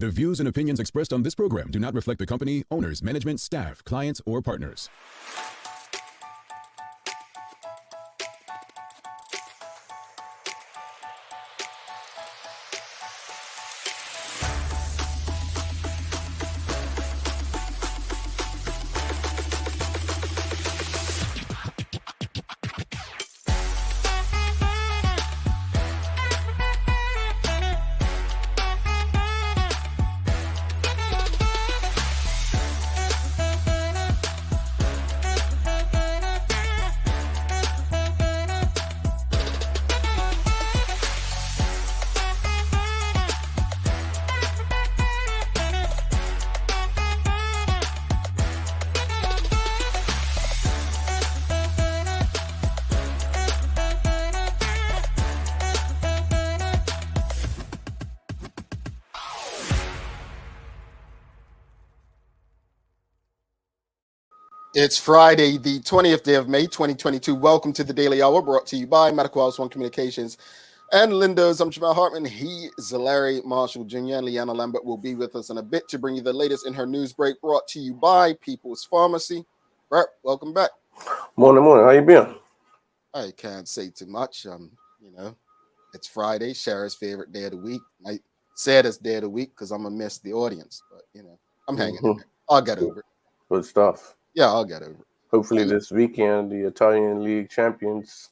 The views and opinions expressed on this program do not reflect the company, owners, management, staff, clients, or partners. It's Friday, the 20th day of May, 2022. Welcome to the Daily Hour, brought to you by Medical House One Communications and Lindo's. I'm Jamal Hartman. He is Larry Marshall Jr. and Leanna Lambert will be with us in a bit to bring you the latest in her news break, brought to you by People's Pharmacy. Bert, welcome back. Morning. How you been? I can't say too much. It's Friday, Shara's favorite day of the week. I said it's day of the week because I'm gonna miss the audience, but I'm hanging in there. I'll get over it. Good stuff. Yeah, I'll get over it. Hopefully this weekend the Italian League champions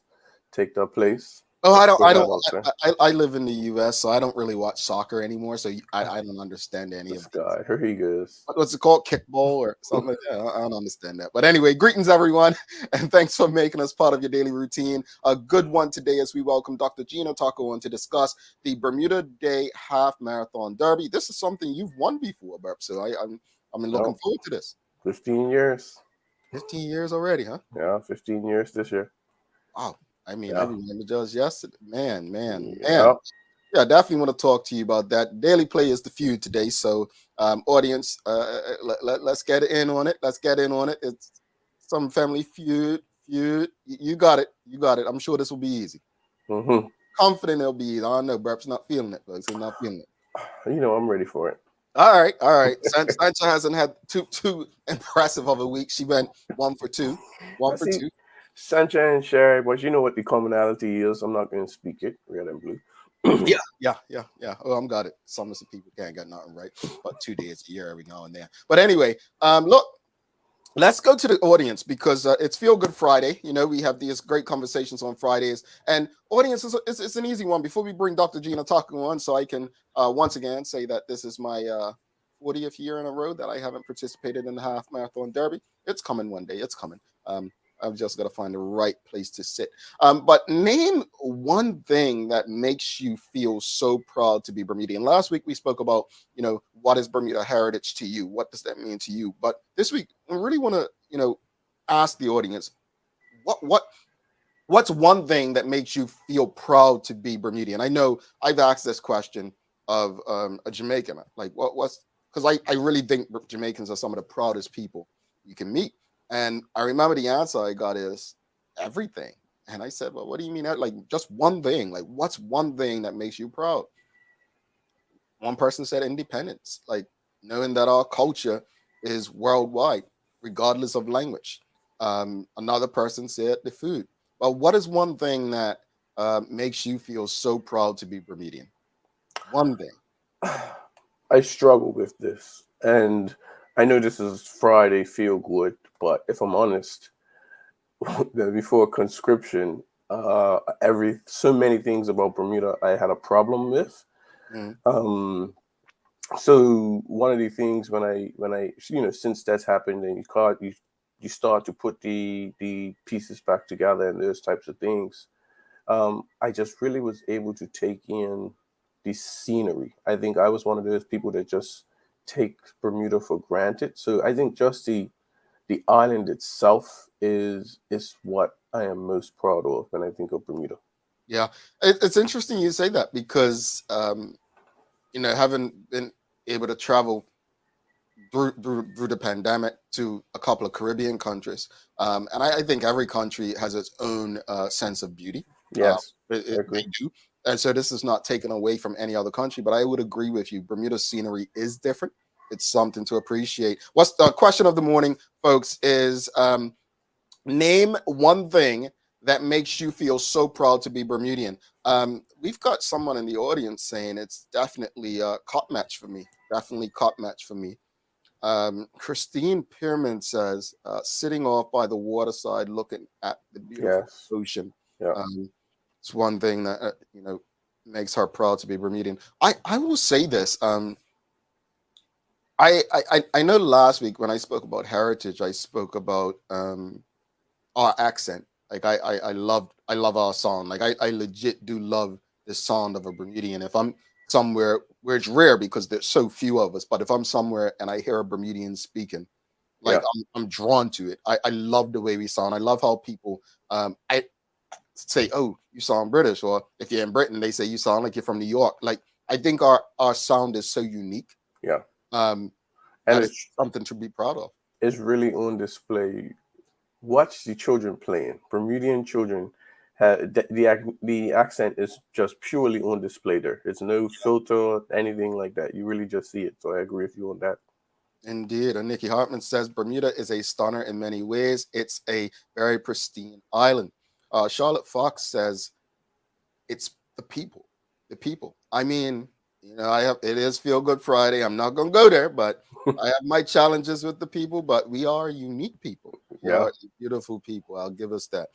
take their place. Oh, I live in the U.S., so I don't really watch soccer anymore. So I don't understand any of it. Here he goes. What's it called? Kickball or something like that? I don't understand that. But anyway, greetings, everyone, and thanks for making us part of your daily routine. A good one today as we welcome Dr. Gina Tucker on to discuss the Bermuda Day Half Marathon Derby. This is something you've won before, Burp, so I'm looking forward to this. 15 years. 15 years already, huh? Yeah, 15 years this year. Wow. I remember just yesterday. Man. Yeah, I definitely want to talk to you about that. Daily Play is the Feud today. So, audience, let's get in on it. It's some family feud. You got it. I'm sure this will be easy. Confident it'll be easy. I don't know. Burp's not feeling it, folks. He's not feeling it. I'm ready for it. All right. Sancha hasn't had too impressive of a week. She went 1 for 2. Sancha and Sherry, but you know what the commonality is. I'm not going to speak it. Red and blue. Yeah. Oh, I'm got it. Some of the people can't get nothing right. About 2 days a year every now and then. But anyway, look, let's go to the audience because it's Feel Good Friday. We have these great conversations on Fridays. And audience, it's an easy one. Before we bring Dr. Gina Tucker on, so I can once again say that this is my 40th year in a row that I haven't participated in the Half Marathon Derby. It's coming one day. It's coming. I've just got to find the right place to sit. But name one thing that makes you feel so proud to be Bermudian. Last week we spoke about, what is Bermuda heritage to you? What does that mean to you? But this week I really want to, ask the audience, what's one thing that makes you feel proud to be Bermudian? I know I've asked this question of a Jamaican, like because I really think Jamaicans are some of the proudest people you can meet. And I remember the answer I got is everything. And I said, well, what do you mean? Like just one thing, like what's one thing that makes you proud? One person said independence, like knowing that our culture is worldwide, regardless of language. Another person said the food. Well, what is one thing that makes you feel so proud to be Bermudian? One thing. I struggle with this. And I know this is Friday Feel Good, but if I'm honest, before conscription, so many things about Bermuda I had a problem with. So one of the things when I since that's happened and you start to put the pieces back together and those types of things, I just really was able to take in the scenery. I think I was one of those people that just take Bermuda for granted. So I think just the island itself is what I am most proud of when I think of Bermuda. Yeah, it's interesting you say that because having been able to travel through the pandemic to a couple of Caribbean countries, and I think every country has its own sense of beauty. Yes, they do. And so this is not taken away from any other country, but I would agree with you. Bermuda's scenery is different. It's something to appreciate. What's the question of the morning, folks, is name one thing that makes you feel so proud to be Bermudian. We've got someone in the audience saying it's definitely a cop match for me. Definitely cop match for me. Christine Pierman says, sitting off by the waterside, looking at the beautiful ocean. Yeah. It's one thing that makes her proud to be Bermudian. I will say this. I know last week when I spoke about heritage, I spoke about our accent. Like I love our sound. Like I legit do love the sound of a Bermudian. If I'm somewhere where it's rare because there's so few of us, but if I'm somewhere and I hear a Bermudian speaking, like I'm drawn to it. I love the way we sound. I love how people I say, oh, you sound British, or if you're in Britain, they say you sound like you're from New York. Like I think our sound is so unique. Yeah. And it's something to be proud of. It's really on display. Watch the children playing. Bermudian children have the accent is just purely on display there. It's no filter or anything like that. You really just see it. So I agree with you on that. Indeed. And Nikki Hartman says Bermuda is a stunner in many ways. It's a very pristine island. Charlotte Fox says it's the people. The people. I mean, it is Feel Good Friday. I'm not going to go there, but I have my challenges with the people, but we are unique people. We are beautiful people. I'll give us that.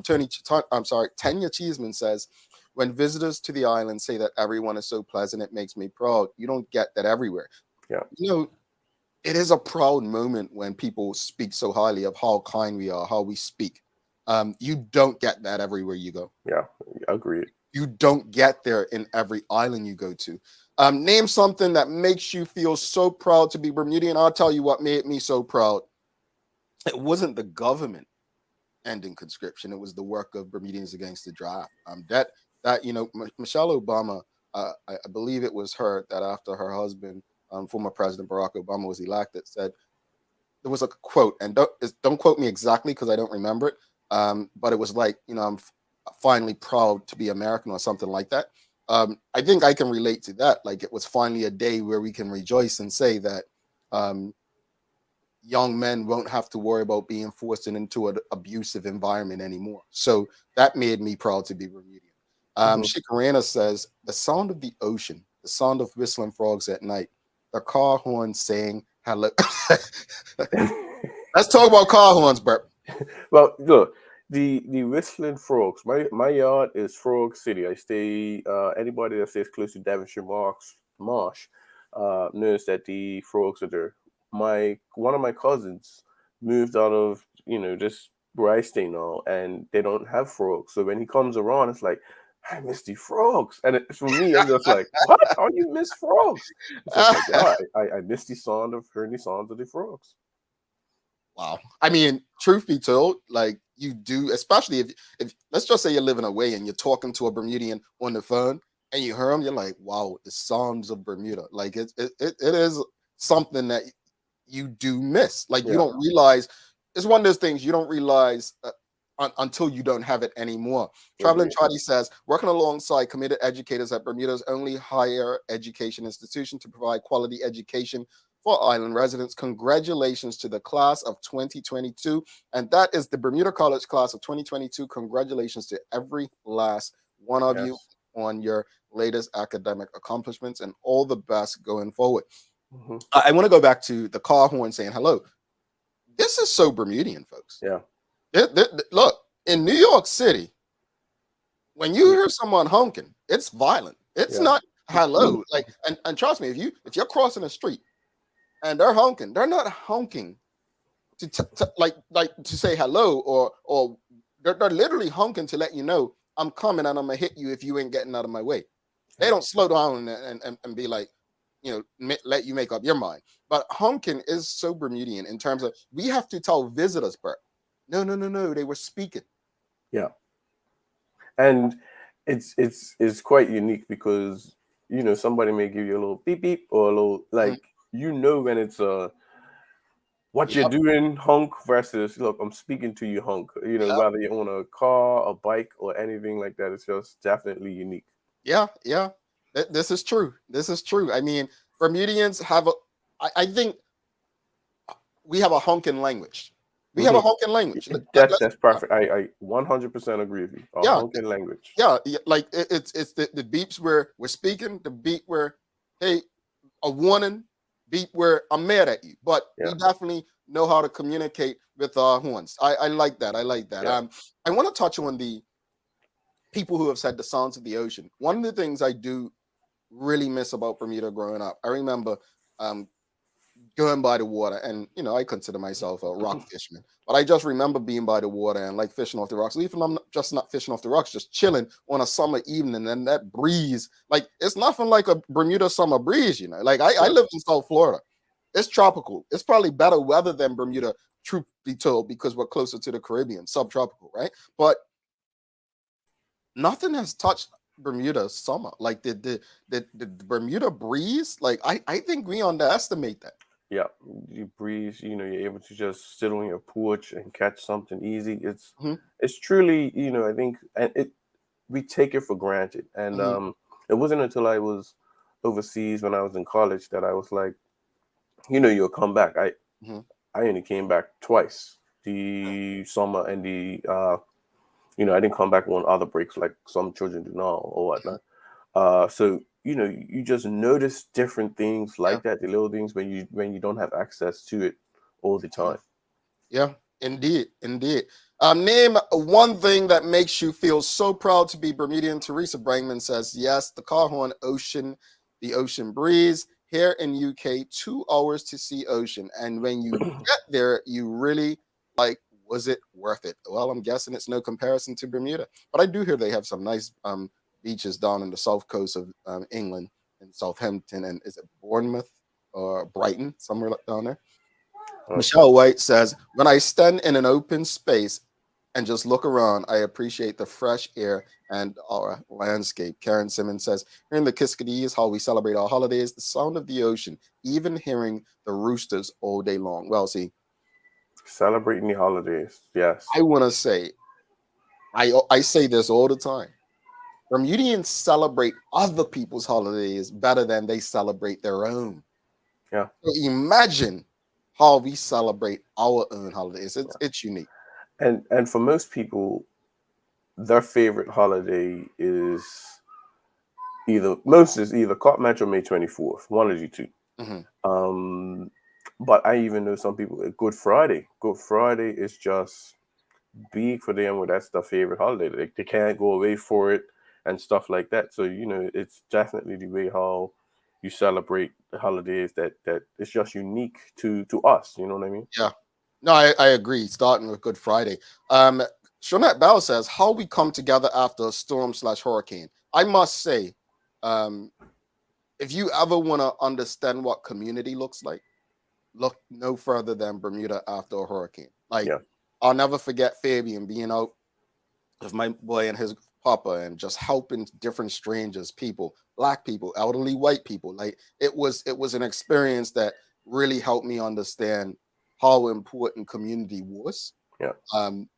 Tanya Cheeseman says, when visitors to the island say that everyone is so pleasant, it makes me proud. You don't get that everywhere. Yeah. It is a proud moment when people speak so highly of how kind we are, how we speak. You don't get that everywhere you go. Yeah, agreed. You don't get there in every island you go to. Name something that makes you feel so proud to be Bermudian. I'll tell you what made me so proud. It wasn't the government ending conscription. It was the work of Bermudians Against the Draft. Michelle Obama, I believe it was her that after her husband, former President Barack Obama, was elected, said there was a quote, and don't quote me exactly because I don't remember it, but it was like, I'm finally proud to be American or something like that. I think I can relate to that. Like it was finally a day where we can rejoice and say that young men won't have to worry about being forced into an abusive environment anymore. So that made me proud to be Bermudian. Shikarana says, the sound of the ocean, the sound of whistling frogs at night, the car horn saying hello. Let's talk about car horns, Bert. Well, look, the whistling frogs. My yard is Frog City. I stay. Anybody that stays close to Devonshire Marsh knows that the frogs are there. One of my cousins moved out of just where I stay now, and they don't have frogs. So when he comes around, it's like, I miss the frogs. And for me, I'm just like, what? How you miss frogs? It's just like, I miss the sound of hearing the sounds of the frogs. Wow. I mean, truth be told, like you do, especially if let's just say you're living away and you're talking to a Bermudian on the phone and you hear them, you're like, wow, the sounds of Bermuda. Like it is something that you do miss. Like you don't realize. It's one of those things you don't realize until you don't have it anymore. Traveling Charlie says, working alongside committed educators at Bermuda's only higher education institution to provide quality education for island residents. Congratulations to the class of 2022. And that is the Bermuda College class of 2022. Congratulations to every last one of you on your latest academic accomplishments and all the best going forward. I want to go back to the car horn saying hello. This is so Bermudian, folks. Yeah. Look, in New York City, when you hear someone honking, it's violent. It's not hello. Like, and trust me, if you're crossing the street and they're honking, they're not honking to say hello, or they're literally honking to let you know I'm coming and I'm gonna hit you if you ain't getting out of my way. They don't slow down and be like, let you make up your mind. But honking is so Bermudian in terms of we have to tell visitors, Bert, no, they were speaking. Yeah. And it's quite unique because somebody may give you a little beep beep or a little like when it's what you're doing honk versus look, I'm speaking to you honk. Whether you own a car, a bike, or anything like that, it's just definitely unique. Yeah, yeah. This is true. This is true. I mean, Bermudians have a. I think we have a honking language. We have a Mhm. honking language. That's perfect. I 100% agree with you. A Yeah, honking language. yeah, yeah. Like it's the beeps where we're speaking, the beep where hey, a warning, beep where I'm mad at you. But we Yeah, definitely know how to communicate with our horns. I like that. I like that. yeah. I want to touch on the people who have said the sounds of the ocean. One of the things I do really miss about Bermuda growing up. I remember um, going by the water, and I consider myself a rock fisherman, but I just remember being by the water and like fishing off the rocks. Even I'm just not fishing off the rocks, just chilling on a summer evening, and that breeze, like it's nothing like a Bermuda summer breeze. Like I Yeah. live in South Florida. It's tropical. It's probably better weather than Bermuda, truth be told, because we're closer to the Caribbean, subtropical, right? But nothing has touched Bermuda summer. Like the Bermuda breeze. Like I think we underestimate that. Yeah, you breeze, you're able to just sit on your porch and catch something easy. It's Mhm, it's truly, I think, and we take it for granted. And mhm, it wasn't until I was overseas when I was in college that I was like, you'll come back. I mhm. I only came back twice, the summer and the I didn't come back on other breaks like some children do now or whatnot. So you just notice different things Yeah, like that, the little things when you don't have access to it all the yeah, time. yeah. Indeed, indeed. Name one thing that makes you feel so proud to be Bermudian. Teresa Brangman says yes. The Carhorn Ocean, the ocean breeze here in UK. 2 hours to see ocean, and when you get there, you really like. Was it worth it? Well, I'm guessing it's no comparison to Bermuda, but I do hear they have some nice beaches down on the south coast of England, in Southampton, and is it Bournemouth or Brighton, somewhere down there. Okay. Michelle White says, when I stand in an open space and just look around, I appreciate the fresh air and our landscape. Karen Simmons says, here in the Kiskadees, how we celebrate our holidays, the sound of the ocean, even hearing the roosters all day long. Well, see, Celebrating the holidays, yes. I want to say, I say this all the time. Bermudians celebrate other people's holidays better than they celebrate their own. Yeah, So imagine how we celebrate our own holidays. It's unique. and for most people, their favorite holiday is either Cop Match or May 24th, one of the two. Mhm. Um, but I even know some people Good Friday. Good Friday is just big for them, where that's their favorite holiday. They can't go away for it and stuff like that. So it's definitely the way how you celebrate the holidays that it's just unique to us. You know what I mean? Yeah. No, I agree. Starting with Good Friday. Um, Shonette Bell says, how we come together after a storm slash hurricane. I must say, um, if you ever want to understand what community looks like, look no further than Bermuda after a hurricane. Like, Yeah. I'll never forget Fabian being out with my boy and his papa and just helping different strangers, people, black people, elderly white people. Like it was an experience that really helped me understand how important community was. Yeah. Um,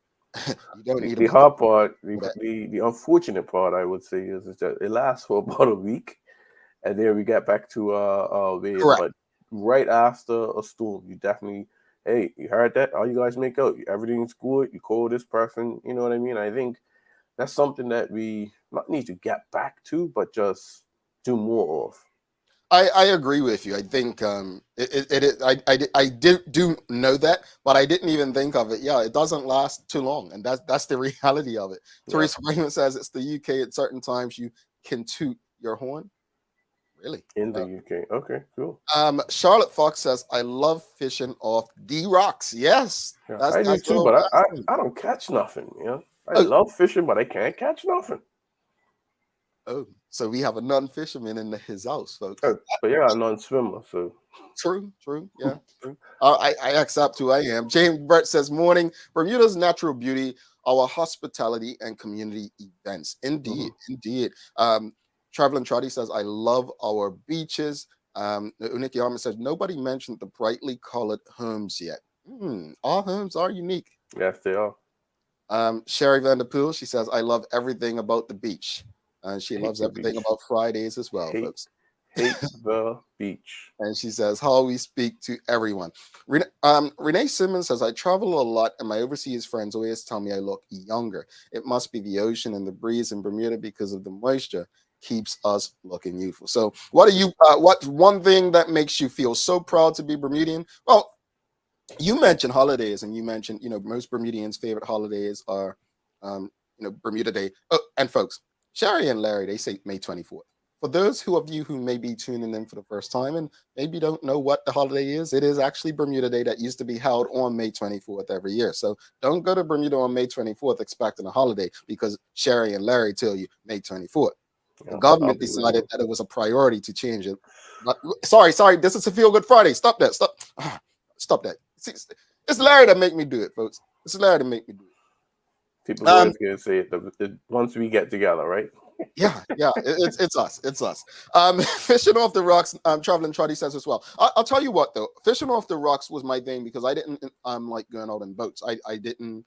you don't need to The be born hard part, for that. the unfortunate part, I would say, is that it lasts for about a week, and then we get back to our ways. Correct. But right after a storm, you definitely, hey, you heard that? All you guys make out, everything's good. You call this person, you know what I mean? I think that's something that we not need to get back to, but just do more of. I agree with you. I think I did do know that, but I didn't even think of it. Yeah, it doesn't last too long, and that's the reality of it. Yeah, Teresa Raymond says it's the UK. At certain times, you can toot your horn. Really? in the Wow. UK. Okay, cool. Charlotte Fox says, "I love fishing off D rocks." Yes, Yeah, that's I do that's too, what but I'm asking. I don't catch nothing. I Oh, love fishing, but I can't catch nothing. oh, so we have a non-fisherman in his house, folks. But yeah, I'm non-swimmer, so True, true, yeah, true. I accept who I am. James Brett says, "Morning, Bermuda's natural beauty, our hospitality and community events." Indeed, mhm. indeed. Traveling Trotty says, "I love our beaches." Uniki Armin says, "Nobody mentioned the brightly colored homes yet. Our homes are unique." Yes, they are. Sherry Vanderpool, she says, "I love everything about the beach." and she Hate loves the everything beach. about Fridays as well, Hate, folks. hate the beach. And she says, how we speak to everyone. Renee Simmons says, I travel a lot and my overseas friends always tell me I look younger. It must be the ocean and the breeze in Bermuda because of the moisture keeps us looking youthful. So what's one thing that makes you feel so proud to be Bermudian? Well, you mentioned holidays and you mentioned, most Bermudians' favorite holidays are, Bermuda Day. Oh, and folks, Sherry and Larry, they say May 24th. For those of you who may be tuning in for the first time and maybe don't know what the holiday is, it is actually Bermuda Day that used to be held on May 24th every year. So don't go to Bermuda on May 24th expecting a holiday because Sherry and Larry tell you May 24th. The government decided that it was a priority to change it. But sorry, this is a Feel Good Friday. Stop that. Stop that. See, it's Larry that make me do it, folks. It's Larry that make me do it. People always gonna say it once we get together, right? Yeah, it's us. Fishing off the rocks. Traveling Trotty says as well. I'll tell you what though, fishing off the rocks was my thing because I didn't like going out in boats. I didn't.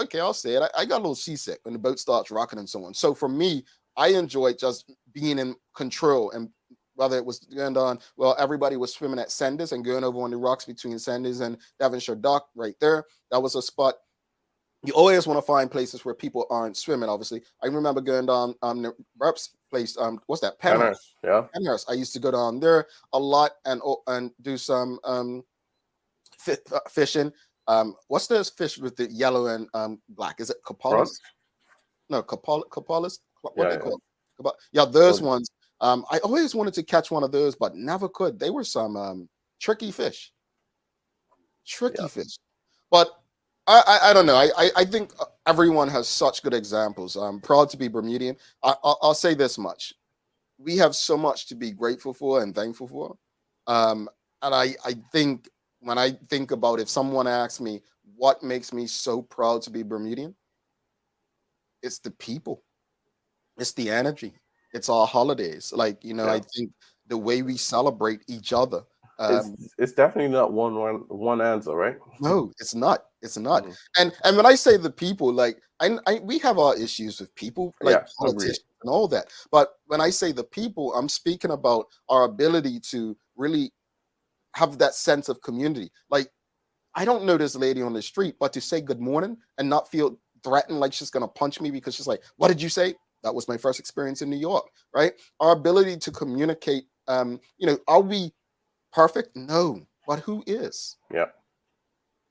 Okay, I'll say it. I got a little seasick when the boat starts rocking and so on. So for me, I enjoyed just being in control, and whether it was going on, well, everybody was swimming at Sanders and going over on the rocks between Sanders and Devonshire Dock right there. That was a spot. You always want to find places where people aren't swimming. Obviously, I remember going down the Reps place. What's that? Penhurst. Yeah. Penhurst. I used to go down there a lot and do some fishing. What's this fish with the yellow and black? Is it Capalis? No, Capalis. What they call it? Yeah, those ones. I always wanted to catch one of those, but never could. They were some tricky fish. Fish. But I don't know. I think everyone has such good examples. I'm proud to be Bermudian. I'll say this much. We have so much to be grateful for and thankful for. And I think when I think about if someone asks me what makes me so proud to be Bermudian, it's the people. It's the energy. It's our holidays. Like, I think the way we celebrate each other. It's definitely not one answer, right? No, it's not. It's not. And when I say the people, like we have our issues with people, like politicians and all that. But when I say the people, I'm speaking about our ability to really have that sense of community. Like, I don't know this lady on the street, but to say good morning and not feel threatened like she's gonna punch me because she's like, what did you say? That was my first experience in New York, right? Our ability to communicate, are we perfect? No, but who is? Yeah.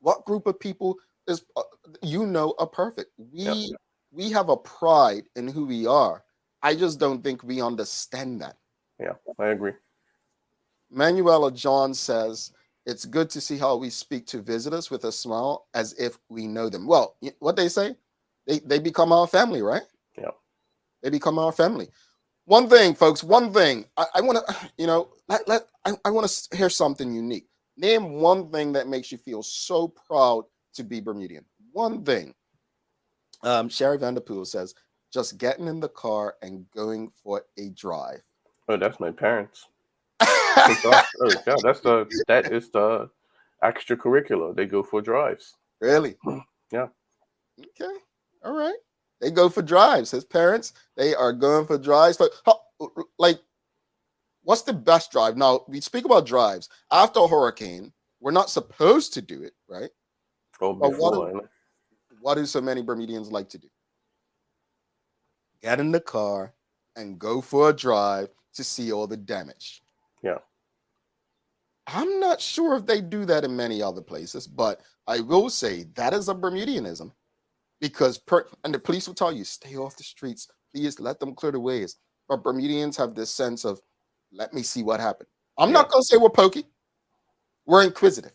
What group of people is are perfect? We have a pride in who we are. I just don't think we understand that. Yeah, I agree. Manuela John says it's good to see how we speak to visitors with a smile as if we know them. Well, what they say, they become our family, right? Yeah, they become our family. One thing, folks. One thing I want to, I want to hear something unique. Name one thing that makes you feel so proud to be Bermudian. One thing. Sherry Vanderpool says, just getting in the car and going for a drive. Oh, that's my parents. That is the extracurricular. They go for drives. Really? Yeah. Okay. All right. They go for drives. His parents, they are going for drives. Like, what's the best drive? Now, we speak about drives. After a hurricane, we're not supposed to do it, right? Oh, before. What do so many Bermudians like to do? Get in the car and go for a drive to see all the damage. Yeah. I'm not sure if they do that in many other places, but I will say that is a Bermudianism because and the police will tell you, stay off the streets. Please let them clear the ways. But Bermudians have this sense of, let me see what happened. I'm not going to say we're pokey. We're inquisitive.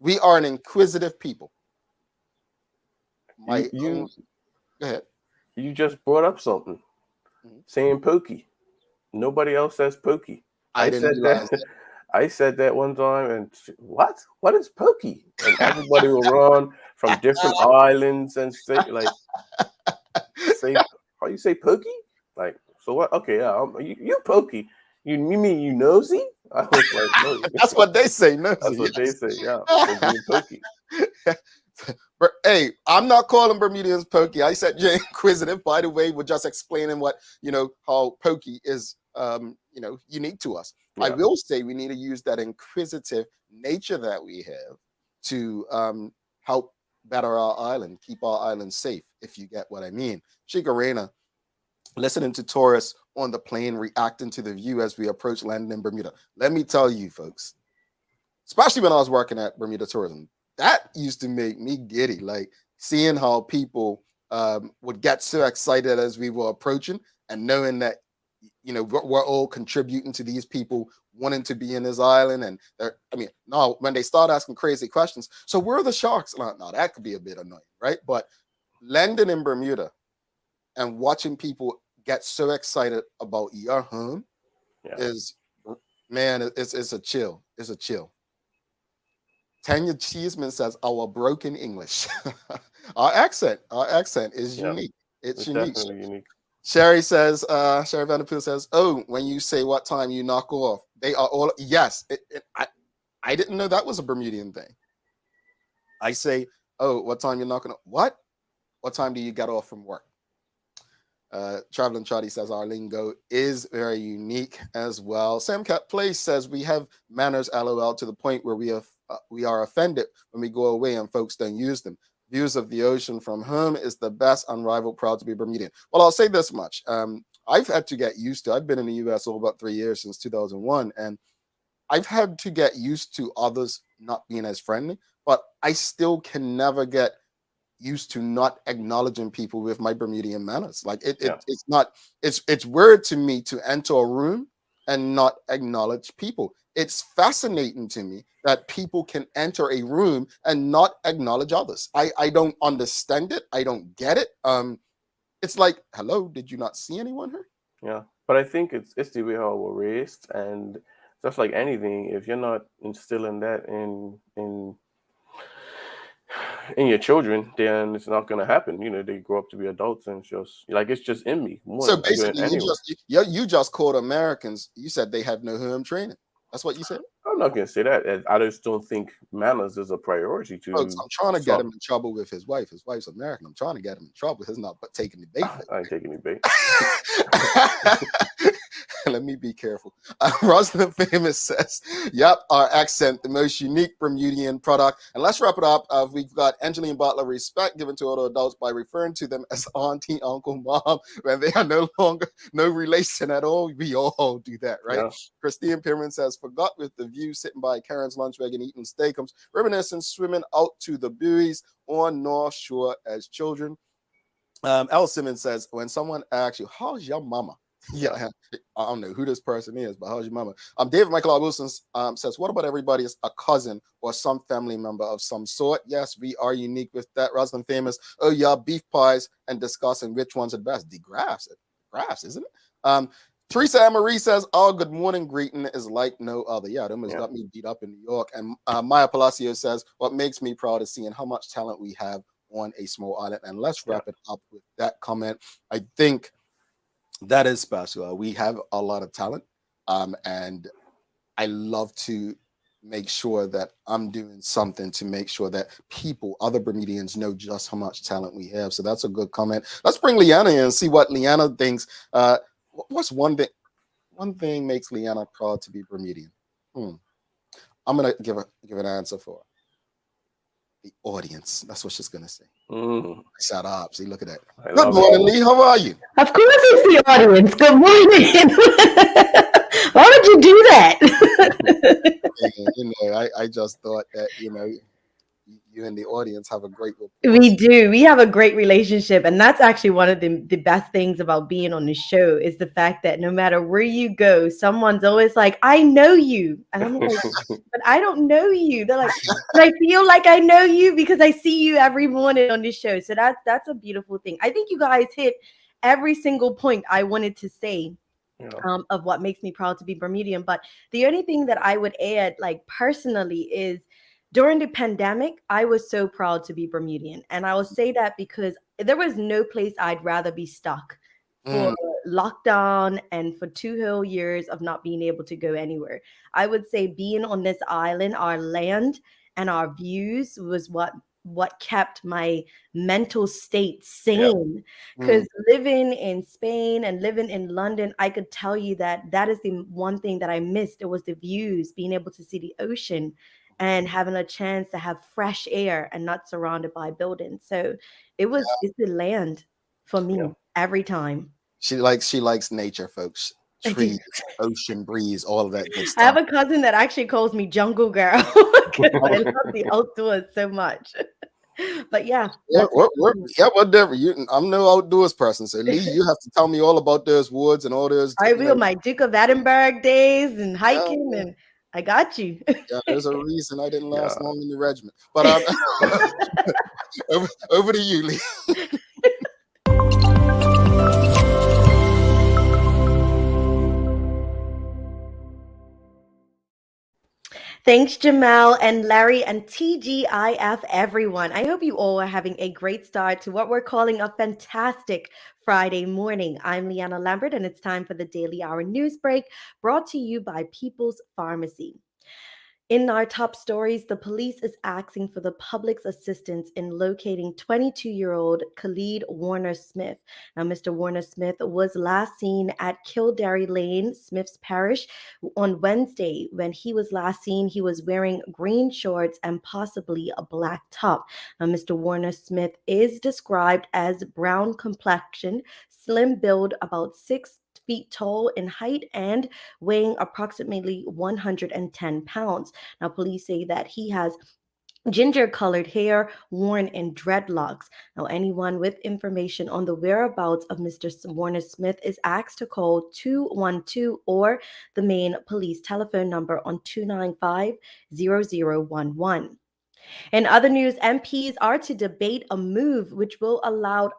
We are an inquisitive people. Go ahead. You just brought up something. Saying pokey. Nobody else says pokey. I said that one time, and what? What is pokey? And everybody will run from different islands and say, how you say pokey? Like, so what? Okay, yeah, you pokey. You mean you nosy? I was like, no. That's what they say. Nosy. That's what they say. Yeah, being pokey. Hey, I'm not calling Bermudians pokey. I said you're inquisitive. By the way, we're just explaining what, how pokey is, unique to us. Yeah. I will say we need to use that inquisitive nature that we have to help better our island, keep our island safe, if you get what I mean. Shigarena, listening to tourists on the plane reacting to the view as we approach landing in Bermuda. Let me tell you, folks, especially when I was working at Bermuda Tourism, that used to make me giddy. Like seeing how people would get so excited as we were approaching, and knowing that we're all contributing to these people wanting to be in this island. And now when they start asking crazy questions, so where are the sharks? No, that could be a bit annoying, right? But landing in Bermuda and watching people get so excited about your home is, man, it's a chill. It's a chill. Tanya Cheeseman says our broken English. Our accent is unique. It's unique. Definitely unique. Sherry says, Sherry Vanderpool says, oh, when you say what time you knock off, they are all, yes. I didn't know that was a Bermudian thing. I say, oh, what time you're knocking off? What time do you get off from work? Traveling Charlie says our lingo is very unique as well. Sam Cat Place says we have manners, LOL, to the point where we are offended when we go away and folks don't use them. Views of the ocean from home is the best, unrivaled, proud to be Bermudian. Well, I'll say this much. I've had to get used to, I've been in the US all about 3 years, since 2001, and I've had to get used to others not being as friendly, but I still can never get used to not acknowledging people with my Bermudian manners. Like it's weird to me to enter a room and not acknowledge people. It's fascinating to me that people can enter a room and not acknowledge others. I don't understand it. I don't get it. It's like, hello, did you not see anyone here? Yeah, but I think it's the way how we're raised, and just like anything, if you're not instilling that in your children, then it's not going to happen. They grow up to be adults, and it's just in me. So basically, you just called Americans. You said they have no home training. That's what you said. I'm not going to say that. I just don't think manners is a priority to. Folks, I'm trying to get him in trouble with his wife. His wife's American. I'm trying to get him in trouble. He's not taking the bait. I ain't taking the bait. Let me be careful. Rosalind Famous says, yep, our accent, the most unique Bermudian product. And let's wrap it up. We've got Angeline Butler, respect given to other adults by referring to them as auntie, uncle, mom, when they are no longer no relation at all. We all do that, right? Yeah. Christine Pierman says, forgot with the view, sitting by Karen's lunch wagon, eating steakums, reminiscing, swimming out to the buoys on North Shore as children. L. Simmons says, when someone asks you, how's your mama? Yeah, I don't know who this person is, but how's your mama? David Michael R. Wilson says, what about everybody is a cousin or some family member of some sort? Yes, we are unique with that. Rosalind Famous, oh yeah, beef pies, and discussing which one's the best. The graphs, isn't it? Teresa Amarie says, oh, good morning greeting is like no other. Yeah, it almost got me beat up in New York. And Maya Palacio says, what makes me proud is seeing how much talent we have on a small island. And let's wrap it up with that comment. I think that is special. We have a lot of talent, and I love to make sure that I'm doing something to make sure that other Bermudians, know just how much talent we have. So that's a good comment. Let's bring Leanna in and see what Leanna thinks. What's one thing makes Leanna proud to be Bermudian? I'm gonna give an answer for the audience. That's what she's gonna say. Shut up. See, look at that. Good morning, Lee. How are you? Of course it's the audience. Good morning. Why would you do that? I just thought that, you and the audience have a great rapport. We do. We have a great relationship. And that's actually one of the best things about being on the show is the fact that no matter where you go, someone's always like, I know you. And I'm like, but I don't know you. They're like, but I feel like I know you because I see you every morning on this show. So that's a beautiful thing. I think you guys hit every single point I wanted to say. Of what makes me proud to be Bermudian. But the only thing that I would add, like personally, is during the pandemic, I was so proud to be Bermudian. And I will say that because there was no place I'd rather be stuck for lockdown and for 2 whole years of not being able to go anywhere. I would say being on this island, our land and our views was what what kept my mental state sane. Because living in Spain and living in London, I could tell you that that is the one thing that I missed. It was the views, being able to see the ocean and having a chance to have fresh air and not surrounded by buildings. So it's the land for me Yeah. every time. She likes nature, folks. I do. Trees, ocean breeze, all of that good I have stuff. a cousin that actually calls me jungle girl because I love the outdoors so much. But yeah, that's Whatever. I'm no outdoors person, so Lee, you have to tell me all about those woods and all those. I will. My Duke of Edinburgh days and Yeah, hiking, and I got you. yeah. There's a reason I didn't Yeah. last long in the regiment. But over to you, Lee. Thanks, Jamel and Larry and TGIF, everyone. I hope you all are having a great start to what we're calling a fantastic Friday morning. I'm Leanna Lambert, and it's time for the Daily Hour News Break brought to you by People's Pharmacy. In our top stories, the police is asking for the public's assistance in locating 22-year-old Khalid Warner Smith. Now, Mr. Warner Smith was last seen at Kildare Lane, Smith's Parish, on Wednesday. When he was last seen, he was wearing green shorts and possibly a black top. Now, Mr. Warner Smith is described as brown complexion, slim build, about 6 feet tall in height, and weighing approximately 110 pounds. Now, police say that he has ginger colored hair worn in dreadlocks. Now, anyone with information on the whereabouts of Mr. Warner Smith is asked to call 212 or the main police telephone number on 295-0011. In other news, MPs are to debate a move which will allow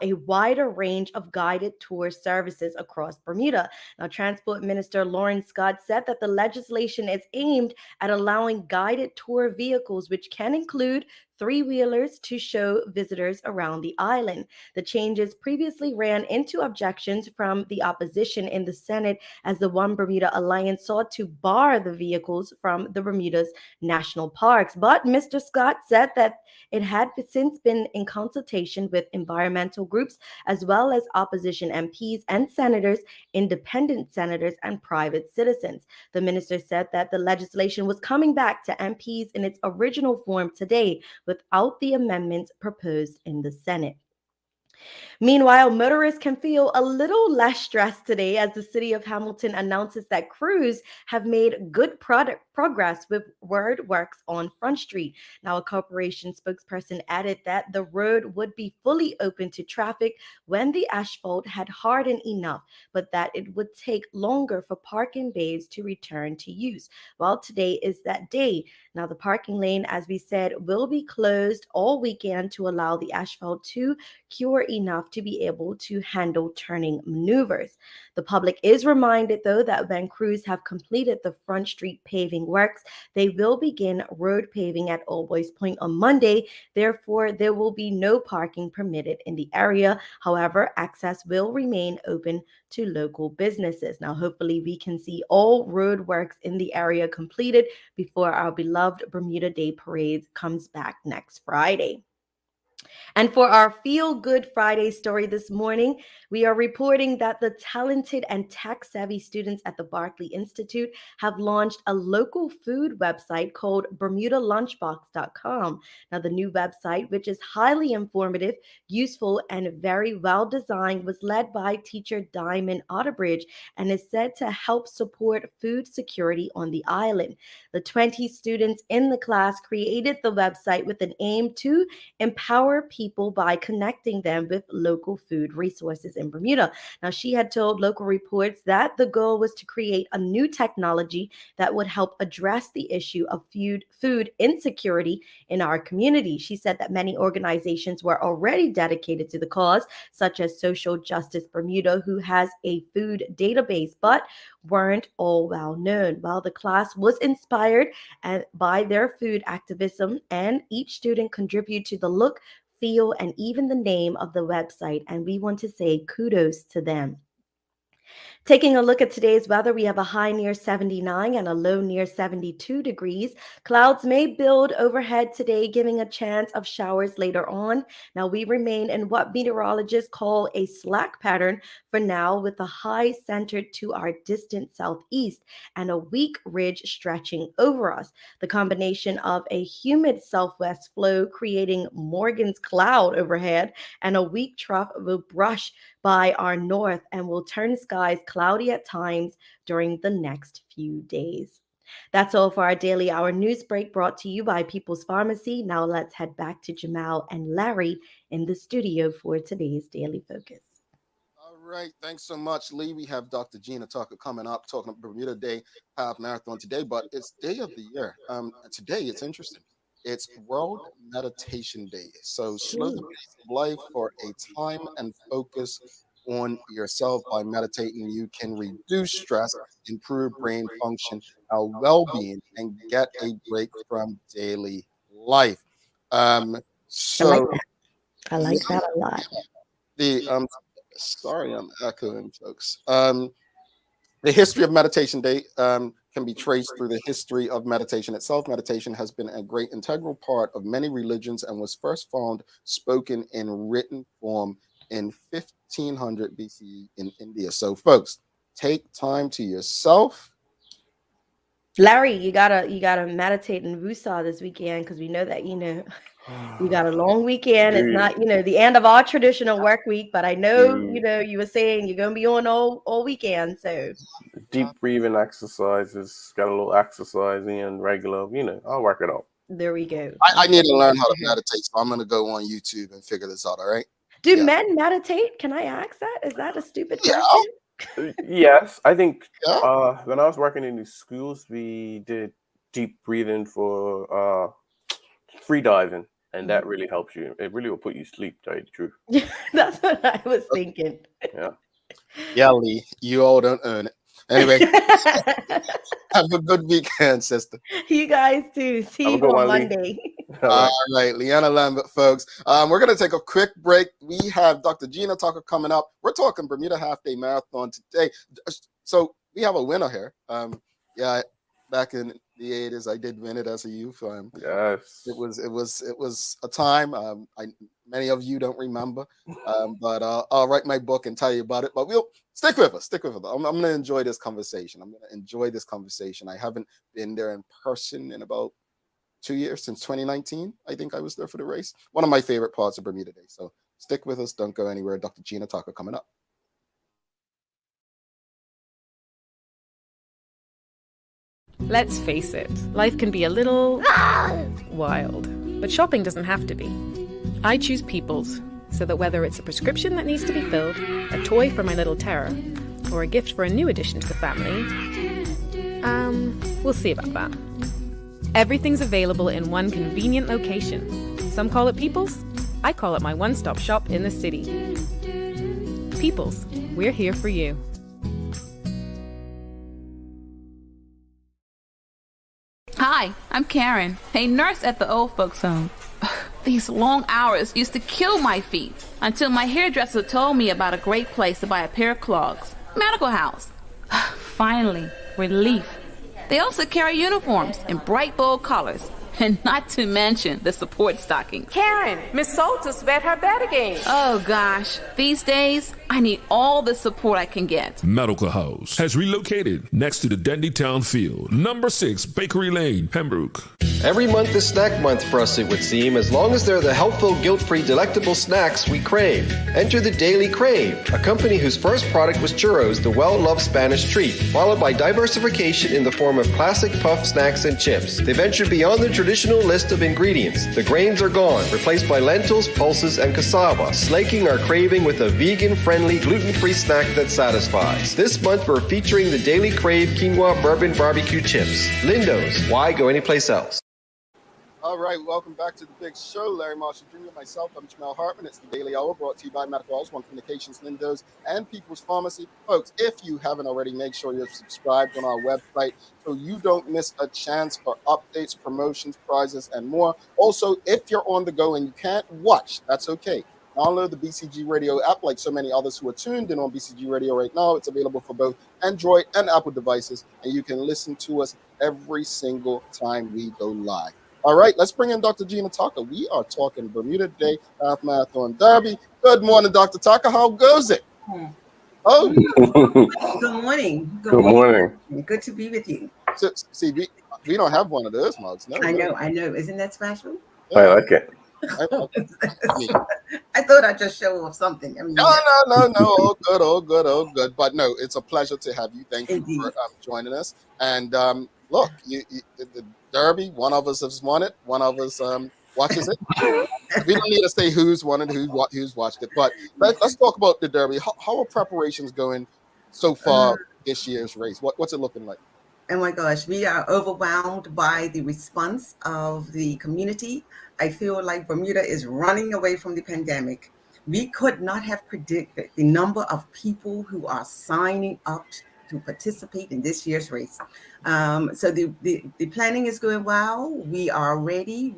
a wider range of guided tour services across Bermuda. Now, Transport Minister Lauren Scott said that the legislation is aimed at allowing guided tour vehicles, which can include three-wheelers, to show visitors around the island. The changes previously ran into objections from the opposition in the Senate as the One Bermuda Alliance sought to bar the vehicles from the Bermuda's national parks. But Mr. Scott said that it had since been in consultation with environmental groups, as well as opposition MPs and senators, independent senators, and private citizens. The minister said that the legislation was coming back to MPs in its original form today without the amendments proposed in the Senate. Meanwhile, motorists can feel a little less stressed today as the city of Hamilton announces that crews have made good progress with roadworks on Front Street. Now, a corporation spokesperson added that the road would be fully open to traffic when the asphalt had hardened enough, but that it would take longer for parking bays to return to use. Well, today is that day. Now, the parking lane, as we said, will be closed all weekend to allow the asphalt to cure enough to be able to handle turning maneuvers. The public is reminded, though, that when crews have completed the Front Street paving works, they will begin road paving at Old Boys Point on Monday. Therefore, there will be no parking permitted in the area. However, access will remain open to local businesses. Now, hopefully, we can see all road works in the area completed before our beloved Bermuda Day Parade comes back next Friday. And for our Feel Good Friday story this morning, we are reporting that the talented and tech-savvy students at the Barclay Institute have launched a local food website called BermudaLunchbox.com. Now, the new website, which is highly informative, useful, and very well designed, was led by teacher Diamond Otterbridge and is said to help support food security on the island. The 20 students in the class created the website with an aim to empower people by connecting them with local food resources in Bermuda. Now, she had told local reports that the goal was to create a new technology that would help address the issue of food insecurity in our community. She said that many organizations were already dedicated to the cause, such as Social Justice Bermuda, who has a food database, but weren't all well known. Well, the class was inspired by their food activism, and each student contributed to the look, feel, and even the name of the website, and we want to say kudos to them. Taking a look at today's weather, we have a high near 79 and a low near 72 degrees. Clouds may build overhead today, giving a chance of showers later on. Now, we remain in what meteorologists call a slack pattern for now, with a high centered to our distant southeast and a weak ridge stretching over us. The combination of a humid southwest flow creating Morgan's cloud overhead and a weak trough will brush by our north and will turn skies cloudy at times during the next few days. That's all for our daily hour news break, brought to you by People's Pharmacy. Now let's head back to Jamal and Larry in the studio for today's Daily Focus. All right, thanks so much, Lee. We have Dr. Gina Tucker coming up, talking about Bermuda Day Half Marathon today, but it's day of the year. Today, it's interesting. It's World Meditation Day. So slow the pace of life for a time and focus on yourself. By meditating, you can reduce stress, improve brain function, our well-being, and get a break from daily life. I like that. I like that a lot. Sorry, I'm echoing, folks. The history of Meditation Day can be traced through the history of meditation itself. Meditation has been a great integral part of many religions and was first found spoken in written form in 1500 BCE in India. So, folks, take time to yourself. Larry, you gotta meditate in Wusa this weekend, because we know that you got a long weekend. It's not the end of our traditional work week, but I know you were saying you're gonna be on all weekend. So deep breathing exercises, got a little exercise in regular. I'll work it out. There we go. I need to learn how to meditate, so I'm gonna go on YouTube and figure this out. All right. Do men meditate? Can I ask that? Is that a stupid question? Yes, I think when I was working in the schools, we did deep breathing for free diving, and that really helps you. It really will put you to sleep, to tell you the truth. That's what I was thinking. Yeah, Lee, you all don't earn it. Anyway, have a good weekend, sister. You guys too. See you on Monday. All right, Leanna Lambert, folks. We're going to take a quick break. We have Dr. Gina Tucker coming up. We're talking Bermuda Half Day Marathon today. So we have a winner here. Back in the 80s, I did win it as a youth. Yes, it was a time. Many of you don't remember, but I'll write my book and tell you about it. But we'll stick with us. I'm going to enjoy this conversation. I haven't been there in person in about 2 years, since 2019. I think I was there for the race. One of my favorite parts of Bermuda Day. So stick with us. Don't go anywhere. Dr. Gina Tucker coming up. Let's face it, life can be a little wild, but shopping doesn't have to be. I choose People's, so that whether it's a prescription that needs to be filled, a toy for my little terror, or a gift for a new addition to the family, we'll see about that. Everything's available in one convenient location. Some call it People's. I call it my one-stop shop in the city. People's, we're here for you. Hi, I'm Karen, a nurse at the old folks home. These long hours used to kill my feet until my hairdresser told me about a great place to buy a pair of clogs. Medical House. Finally, relief. They also carry uniforms in bright, bold colors. And not to mention the support stockings. Karen, Miss Soltis bet her bet again. Oh gosh, these days, I need all the support I can get. Medical House has relocated next to the Dendy Town Field, number 6 Bakery Lane, Pembroke. Every month is snack month for us, it would seem, as long as they're the healthful, guilt-free, delectable snacks we crave. Enter the Daily Crave, a company whose first product was churros, the well-loved Spanish treat, followed by diversification in the form of classic puff snacks and chips. They ventured beyond the traditional list of ingredients. The grains are gone, replaced by lentils, pulses, and cassava, slaking our craving with a vegan-friendly, gluten-free snack that satisfies. This month we're featuring the Daily Crave Quinoa Bourbon Barbecue Chips. Lindo's, why go anyplace else? All right, welcome back to the big show. Larry Marshall Jr., myself, I'm Jamal Hartman. It's the Daily Hour, brought to you by Medical House, One Communications, Lindo's, and People's Pharmacy. Folks, if you haven't already, make sure you're subscribed on our website so you don't miss a chance for updates, promotions, prizes, and more. Also, if you're on the go and you can't watch, that's okay. Download the BCG Radio app like so many others who are tuned in on BCG Radio right now. It's available for both Android and Apple devices, and you can listen to us every single time we go live. All right, let's bring in Dr. Gina Tucker. We are talking Bermuda Day Half Marathon Derby. Good morning, Dr. Tucker. How goes it? Oh, Good morning. Good morning. Good to be with you. so, see, we don't have one of those mugs. No, I know. Isn't that special? Yeah. I like it. I thought I'd just show off something. I mean, No. All good. But no, it's a pleasure to have you. Thank you for joining us. And look, the Derby, one of us has won it. One of us watches it. We don't need to say who's won it, who's watched it. But let's talk about the Derby. How are preparations going so far this year's race? What's it looking like? Oh my gosh, we are overwhelmed by the response of the community. I feel like Bermuda is running away from the pandemic. We could not have predicted the number of people who are signing up to participate in this year's race. So the planning is going well. We are ready.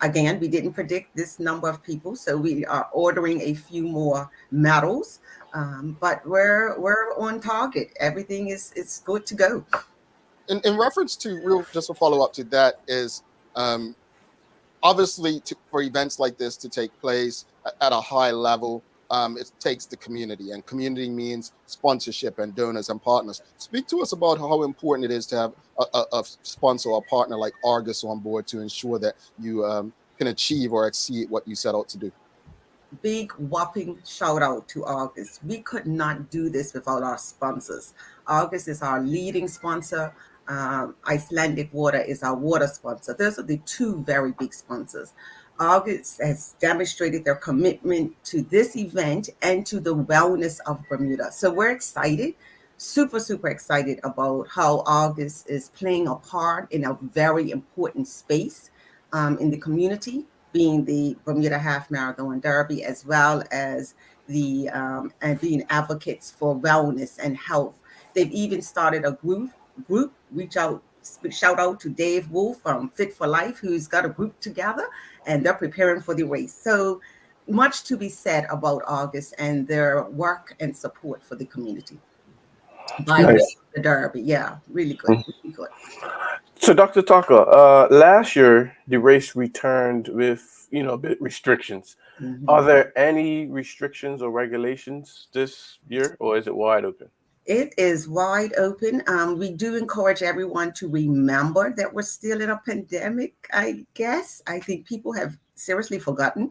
Again, we didn't predict this number of people, so we are ordering a few more medals. But we're on target. Everything is good to go. In reference to just a follow up to that is obviously for events like this to take place at a high level, it takes the community, and community means sponsorship and donors and partners. Speak to us about how important it is to have a sponsor or a partner like Argus on board to ensure that you can achieve or exceed what you set out to do. Big whopping shout out to Argus. We could not do this without our sponsors. Argus is our leading sponsor. Icelandic Water is our water sponsor. Those are the two very big sponsors. Argus has demonstrated their commitment to this event and to the wellness of Bermuda. So we're excited, super excited about how Argus is playing a part in a very important space in the community, being the Bermuda Half Marathon Derby, as well as the and being advocates for wellness and health. They've even started a group. Shout out to Dave Wolf from Fit for Life, who's got a group together, and they're preparing for the race. So much to be said about Argus and their work and support for the community. By way of the Derby, yeah, really good, really good. So, Dr. Tucker, last year the race returned with a bit restrictions. Mm-hmm. Are there any restrictions or regulations this year, or is it wide open? It is wide open. We do encourage everyone to remember that we're still in a pandemic, I guess. I think people have seriously forgotten,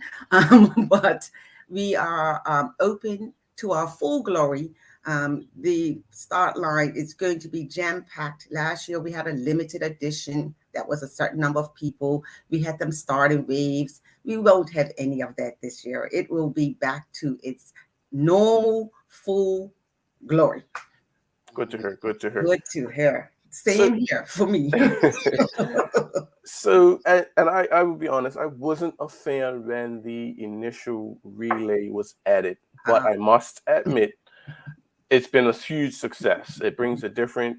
but we are open to our full glory. The start line is going to be jam-packed. Last year, we had a limited edition. That was a certain number of people. We had them start in waves. We won't have any of that this year. It will be back to its normal, full glory. Good to hear. Good to hear. Same here for me. So, and I will be honest, I wasn't a fan when the initial relay was added, but I must admit, it's been a huge success. It brings a different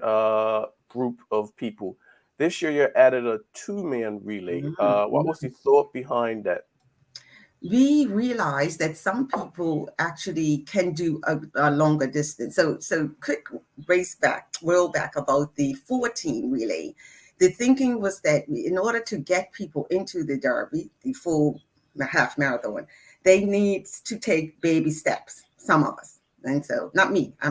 group of people. This year, you added a 2-man relay. What was the thought behind that? We realized that some people actually can do a longer distance. So quick roll back about the 14 relay. The thinking was that in order to get people into the Derby, the full half marathon, they need to take baby steps, some of us. And so, not me. I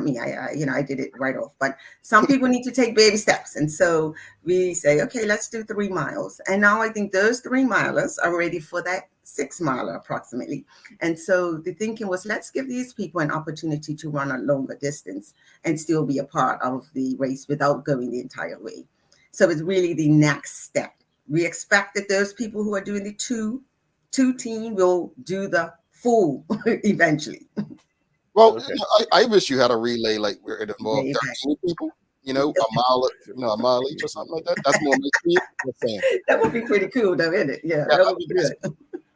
did it right off. But some people need to take baby steps. And so we say, okay, let's do 3 miles. And now I think those 3 milers are ready for that 6 miler approximately. And so the thinking was, let's give these people an opportunity to run a longer distance and still be a part of the race without going the entire way. So it's really the next step. We expect that those people who are doing the two team will do the full eventually. Well, okay. I wish you had a relay like where it involved 13 people, a mile each or something like that. That's more my That would be pretty cool, though, isn't it? Yeah, that would be good.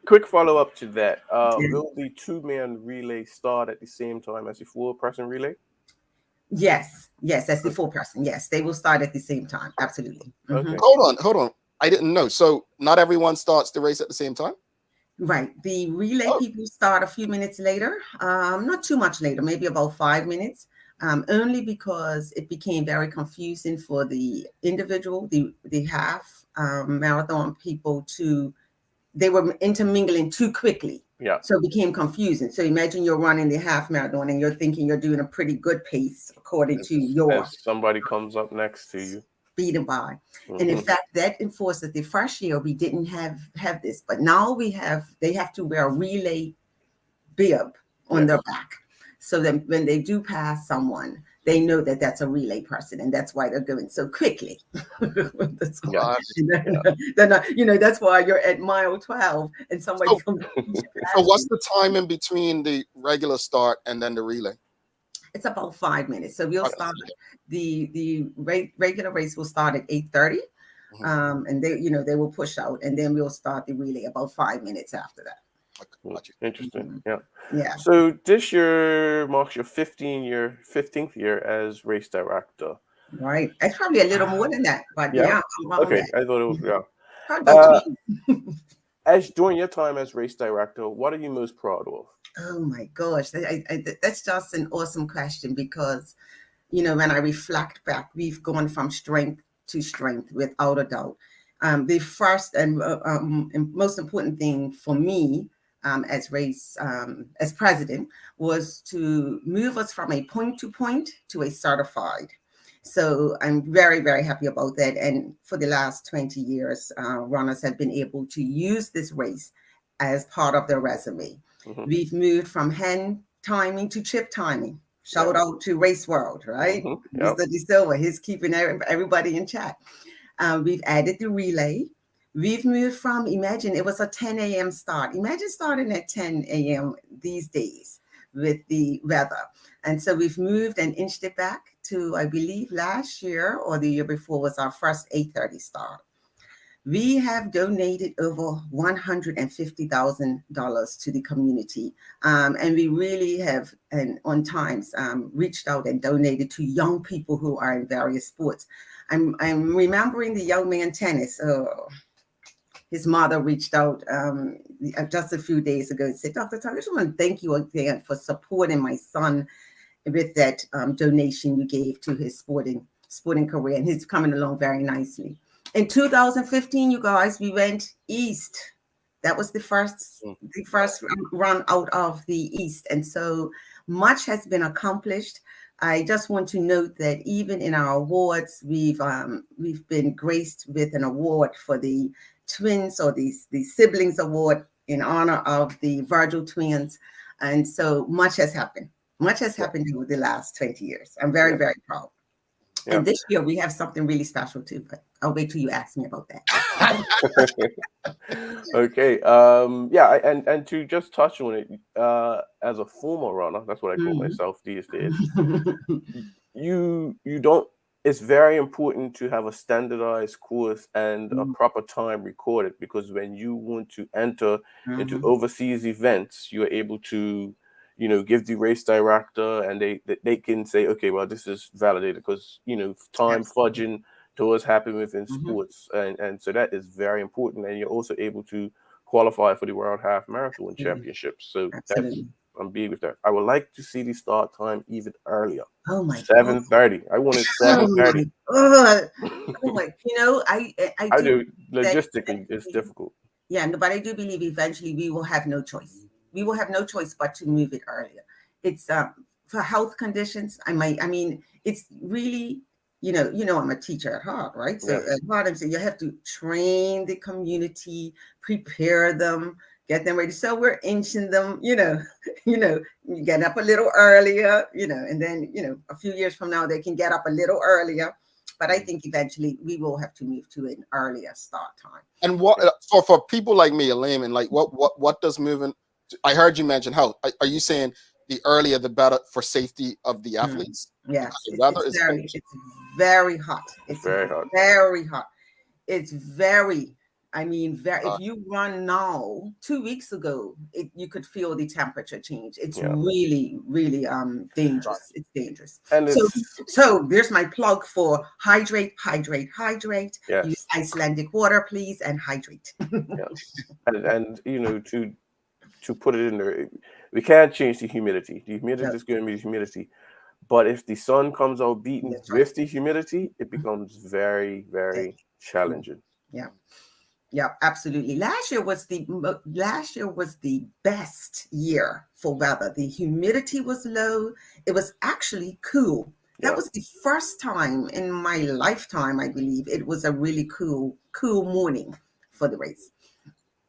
Quick follow-up to that. Will the 2-man relay start at the same time as the 4-person relay? Yes, that's the 4-person. Yes, they will start at the same time. Absolutely. Okay. Hold on. I didn't know. So not everyone starts the race at the same time? Right. The relay people start a few minutes later, not too much later, maybe about 5 minutes, only because it became very confusing for the individual, the half marathon people they were intermingling too quickly. Yeah. So it became confusing. So imagine you're running the half marathon and you're thinking you're doing a pretty good pace according to your As somebody comes up next to you. speeding by. And in fact, that enforces the first year we didn't have this, but now they have to wear a relay bib on their back. So that when they do pass someone, they know that that's a relay person, and that's why they're going so quickly. That's why. They're not, that's why you're at mile 12 and somebody comes. So what's the time in between the regular start and then the relay? It's about 5 minutes. So we'll start the regular race will start at 8:30, and they will push out, and then we'll start the relay about 5 minutes after that. Interesting. Yeah. So this year marks your 15th year as race director. Right. It's probably a little more than that, but yeah. Okay, that. I thought it was as during your time as race director, what are you most proud of? Oh my gosh, that's just an awesome question because, when I reflect back, we've gone from strength to strength without a doubt. The first and most important thing for me as president was to move us from a point to a certified. So I'm very, very happy about that. And for the last 20 years, runners have been able to use this race as part of their resume. We've moved from hand timing to chip timing. Shout out to Race World, right? Mr. De Silva, he's keeping everybody in check. We've added the relay. We've moved from, imagine it was a 10 a.m. start. Imagine starting at 10 a.m. these days with the weather. And so we've moved and inched it back to, I believe, last year or the year before was our first 8:30 start. We have donated over $150,000 to the community. And we really have, and on times, reached out and donated to young people who are in various sports. I'm remembering the young man tennis. His mother reached out just a few days ago and said, Dr. Tucker, I just want to thank you again for supporting my son with that donation you gave to his sporting career. And he's coming along very nicely. In 2015, you guys, we went east. That was the first run out of the east. And so much has been accomplished. I just want to note that even in our awards, we've been graced with an award for the twins or the siblings award in honor of the Virgil twins. And so much has happened. Much has happened over the last 20 years. I'm very, very proud. Yeah. And this year we have something really special too, but I'll wait till you ask me about that. Okay. And to just touch on it, as a former runner, that's what I call myself these days. you don't. It's very important to have a standardized course and a proper time recorded, because when you want to enter into overseas events, you're able to, give the race director, and they can say, okay, well, this is validated, because time fudging does happen within sports, and so that is very important. And you're also able to qualify for the World Half Marathon Championships. So I'm big with that. I would like to see the start time even earlier. Oh my 7:30. I wanted 7:30. Oh my, I do. Logistically, it's difficult. Yeah, but I do believe eventually we will have no choice. We will have no choice but to move it earlier. It's for health conditions. It's really, I'm a teacher at heart, right? So at heart, I'm saying you have to train the community, prepare them, get them ready. So we're inching them, you get up a little earlier, and then, a few years from now, they can get up a little earlier. But I think eventually we will have to move to an earlier start time. And what for people like me, a layman, like what does moving? I heard you mention health. Are you saying the earlier the better for safety of the athletes? Yes, it's very hot. It's very hot. It's very I mean, if you run now, 2 weeks ago, you could feel the temperature change. It's really, really dangerous. It's dangerous. And so there's my plug for hydrate. Yes. Use Icelandic water, please, and hydrate. Yes. And you know, to put it in there, we can't change the humidity. The humidity is going to be the humidity. But if the sun comes out beaten with the humidity, it becomes very, very challenging. Yeah, absolutely. Last year was the best year for weather. The humidity was low. It was actually cool. That was the first time in my lifetime, I believe, it was a really cool morning for the race.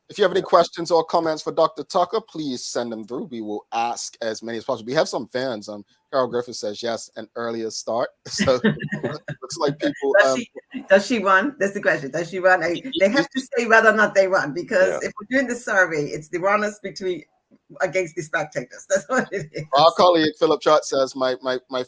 If you have any questions or comments for Dr. Tucker, please send them through. We will ask as many as possible. We have some fans. Carol Griffith says yes, an earlier start. So looks like people. Does she run? That's the question. Does she run? They have to say whether or not they run, because if we're doing the survey, it's the runners against the spectators. That's what it is. Our colleague Philip Chart says my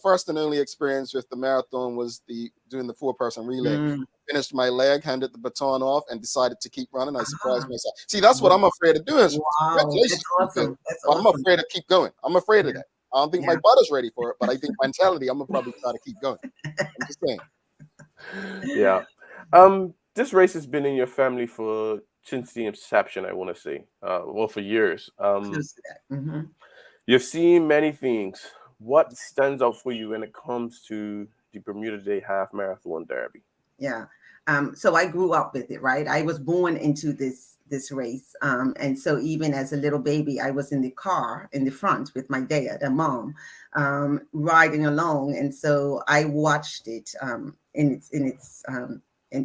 first and only experience with the marathon was doing the 4-person relay. Finished my leg, handed the baton off, and decided to keep running. I surprised myself. See, that's what I'm afraid of doing. Wow, that's awesome. But I'm afraid to keep going. I'm afraid of that. I don't think my butt is ready for it, but I think mentality, I'm gonna probably try to keep going. I'm just saying. Yeah. This race has been in your family since the inception, I want to say. For years. You've seen many things. What stands out for you when it comes to the Bermuda Day Half Marathon Derby? Yeah. So I grew up with it, right? I was born into this race. And so even as a little baby, I was in the car in the front with my dad and mom, riding along. And so I watched it and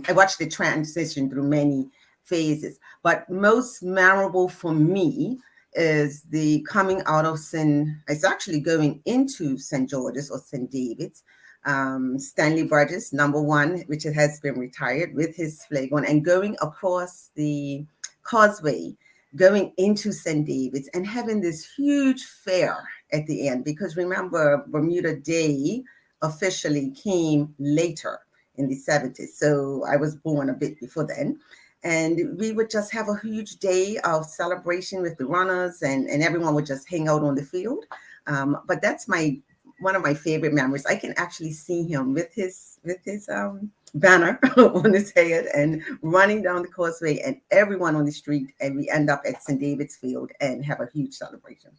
I watched the transition through many phases. But most memorable for me is the coming out of it's actually going into St. George's or St. David's. Stanley Burgess, number 1, which has been retired, with his flag on, and going across the causeway, going into St. David's, and having this huge fair at the end. Because remember, Bermuda Day officially came later in the 70s. So I was born a bit before then. And we would just have a huge day of celebration with the runners, and everyone would just hang out on the field. But that's one of my favorite memories. I can actually see him with his banner on his head and running down the causeway, and everyone on the street, and we end up at St. David's Field and have a huge celebration.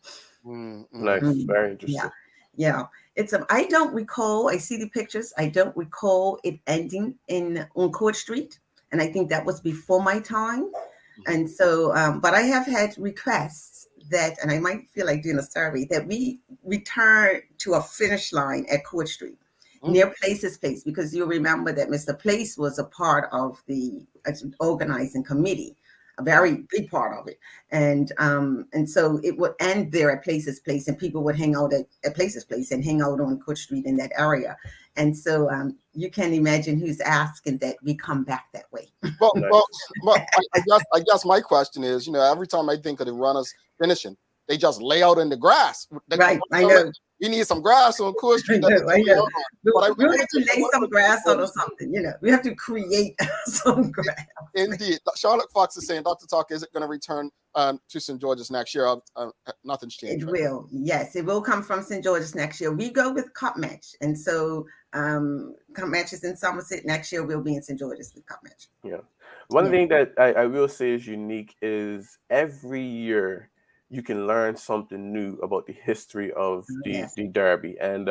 Nice, very interesting. Yeah. It's I don't recall. I see the pictures. I don't recall it ending on Court Street, and I think that was before my time. And so, but I have had requests that, and I might feel like doing a survey, that we return to a finish line at Court Street near Place's Place, because you'll remember that Mr. Place was a part of the organizing committee, a very big part of it. And so it would end there at Place's Place, and people would hang out at Place's Place and hang out on Court Street in that area. And so you can imagine who's asking that we come back that way. Well, I guess my question is, every time I think of the runners finishing, they just lay out in the grass. Right, I know. We need some grass on Court Street. I know. We have to lay some grass out or something. We have to create some grass. Indeed. Charlotte Fox is saying, Dr. Tucker, is it going to return to St. George's next year? Nothing's changed. It will. Yes, it will come from St. George's next year. We go with Cup Match. And so Cup Match is in Somerset. Next year, we'll be in St. George's with Cup Match. Yeah. One thing that I will say is unique is every year you can learn something new about the history of the Derby. And,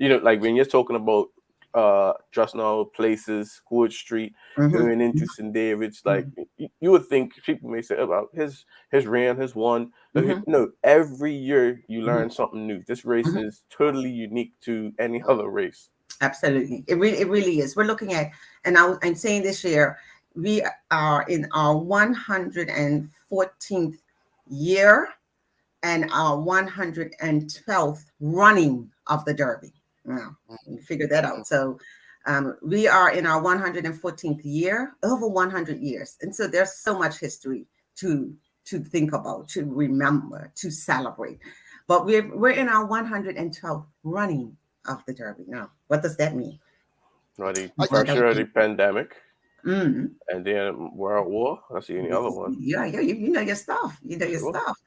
like when you're talking about just now places, Court Street, going into St. David's, like you would think people may say about his reign, his one. No, every year you learn something new. This race is totally unique to any other race. Absolutely. It really is. We're looking at, and I'm saying this year, we are in our 114th year and our 112th running of the Derby. Now, you figure that out. So we are in our 114th year, over 100 years. And so there's so much history to think about, to remember, to celebrate. But we're in our 112th running of the Derby now. What does that mean? The pressure of the pandemic. Mm. And then World War. That's the only other one. Yeah, you know your stuff. You know your Sure. stuff.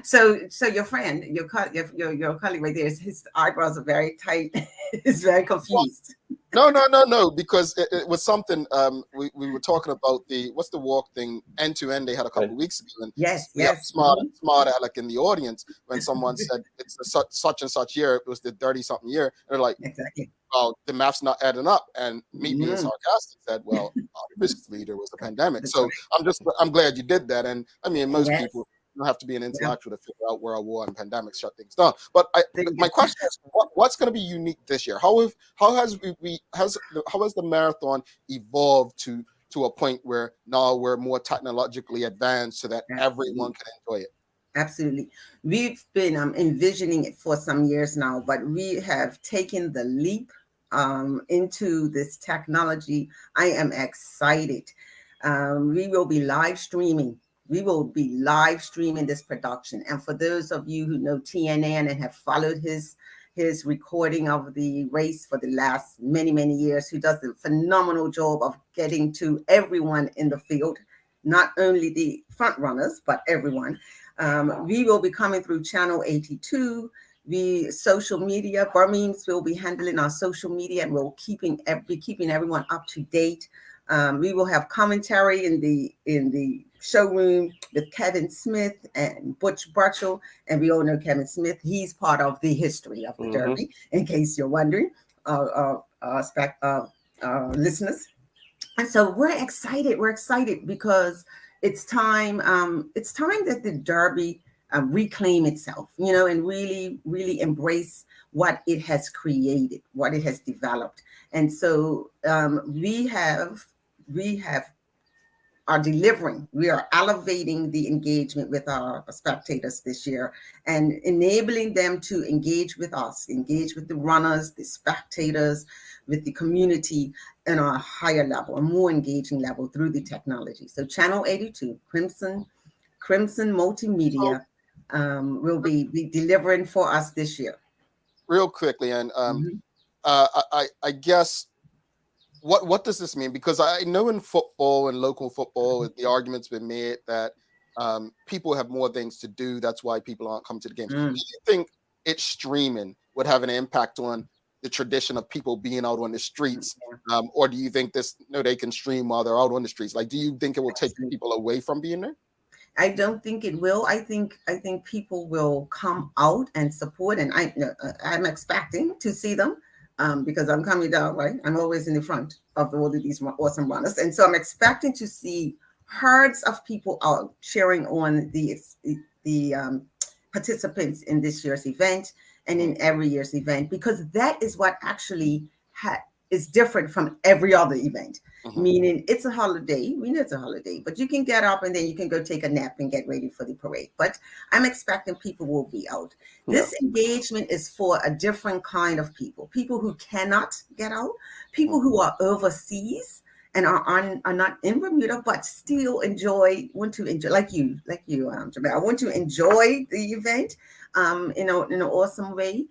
So your friend, your colleague right there, his eyebrows are very tight. He's very confused. No, because it was something we were talking about what's the walk thing end to end they had a couple of weeks ago, and Yes. we have smart Alec in the audience when someone said it's such and such year, it was the 30-something year, and they're like, exactly. well, the math's not adding up, and me being sarcastic said, well, obviously there was a pandemic. That's So right. I'm glad you did that, and I mean most Yes. people don't have to be an intellectual to figure out World War and pandemics shut things down. But my question is, what's going to be unique this year? How has the marathon evolved to a point where now we're more technologically advanced so that everyone can enjoy it? Absolutely. We've been envisioning it for some years now, but we have taken the leap into this technology. I am excited. We will be live streaming. We will be live streaming this production. And for those of you who know TNN and have followed his recording of the race for the last many, many years, who does a phenomenal job of getting to everyone in the field, not only the front runners, but everyone. We will be coming through Channel 82. Social media, Burmeans will be handling our social media, and we'll be keeping everyone up to date. We will have commentary in the showroom with Kevin Smith and Butch Burchell, and we all know Kevin Smith. He's part of the history of the Derby, in case you're wondering, listeners. And so we're excited. We're excited because it's time that the Derby reclaim itself, and really, really embrace what it has created, what it has developed. And so we are elevating the engagement with our spectators this year and enabling them to engage with us, engage with the runners, the spectators, with the community in a higher level, a more engaging level through the technology. So Channel 82, Crimson Multimedia will be delivering for us this year. Real quickly, and I guess what does this mean? Because I know in football and local football, the argument's been made that people have more things to do. That's why people aren't coming to the games. Do you think it's streaming would have an impact on the tradition of people being out on the streets, or do you think they can stream while they're out on the streets? Like, do you think it will take people away from being there? I don't think it will. I think people will come out and support, and I'm expecting to see them because I'm coming down, right? I'm always in the front of all of these awesome runners, and so I'm expecting to see herds of people out cheering on the participants in this year's event and in every year's event, because that is what actually is different from every other event. Meaning it's a holiday. We know it's a holiday, but you can get up and then you can go take a nap and get ready for the parade. But I'm expecting people will be out. This engagement is for a different kind of people who cannot get out, people who are overseas and are not in Bermuda, but still want to enjoy, like you, Jamel. I want to enjoy the event in an awesome way.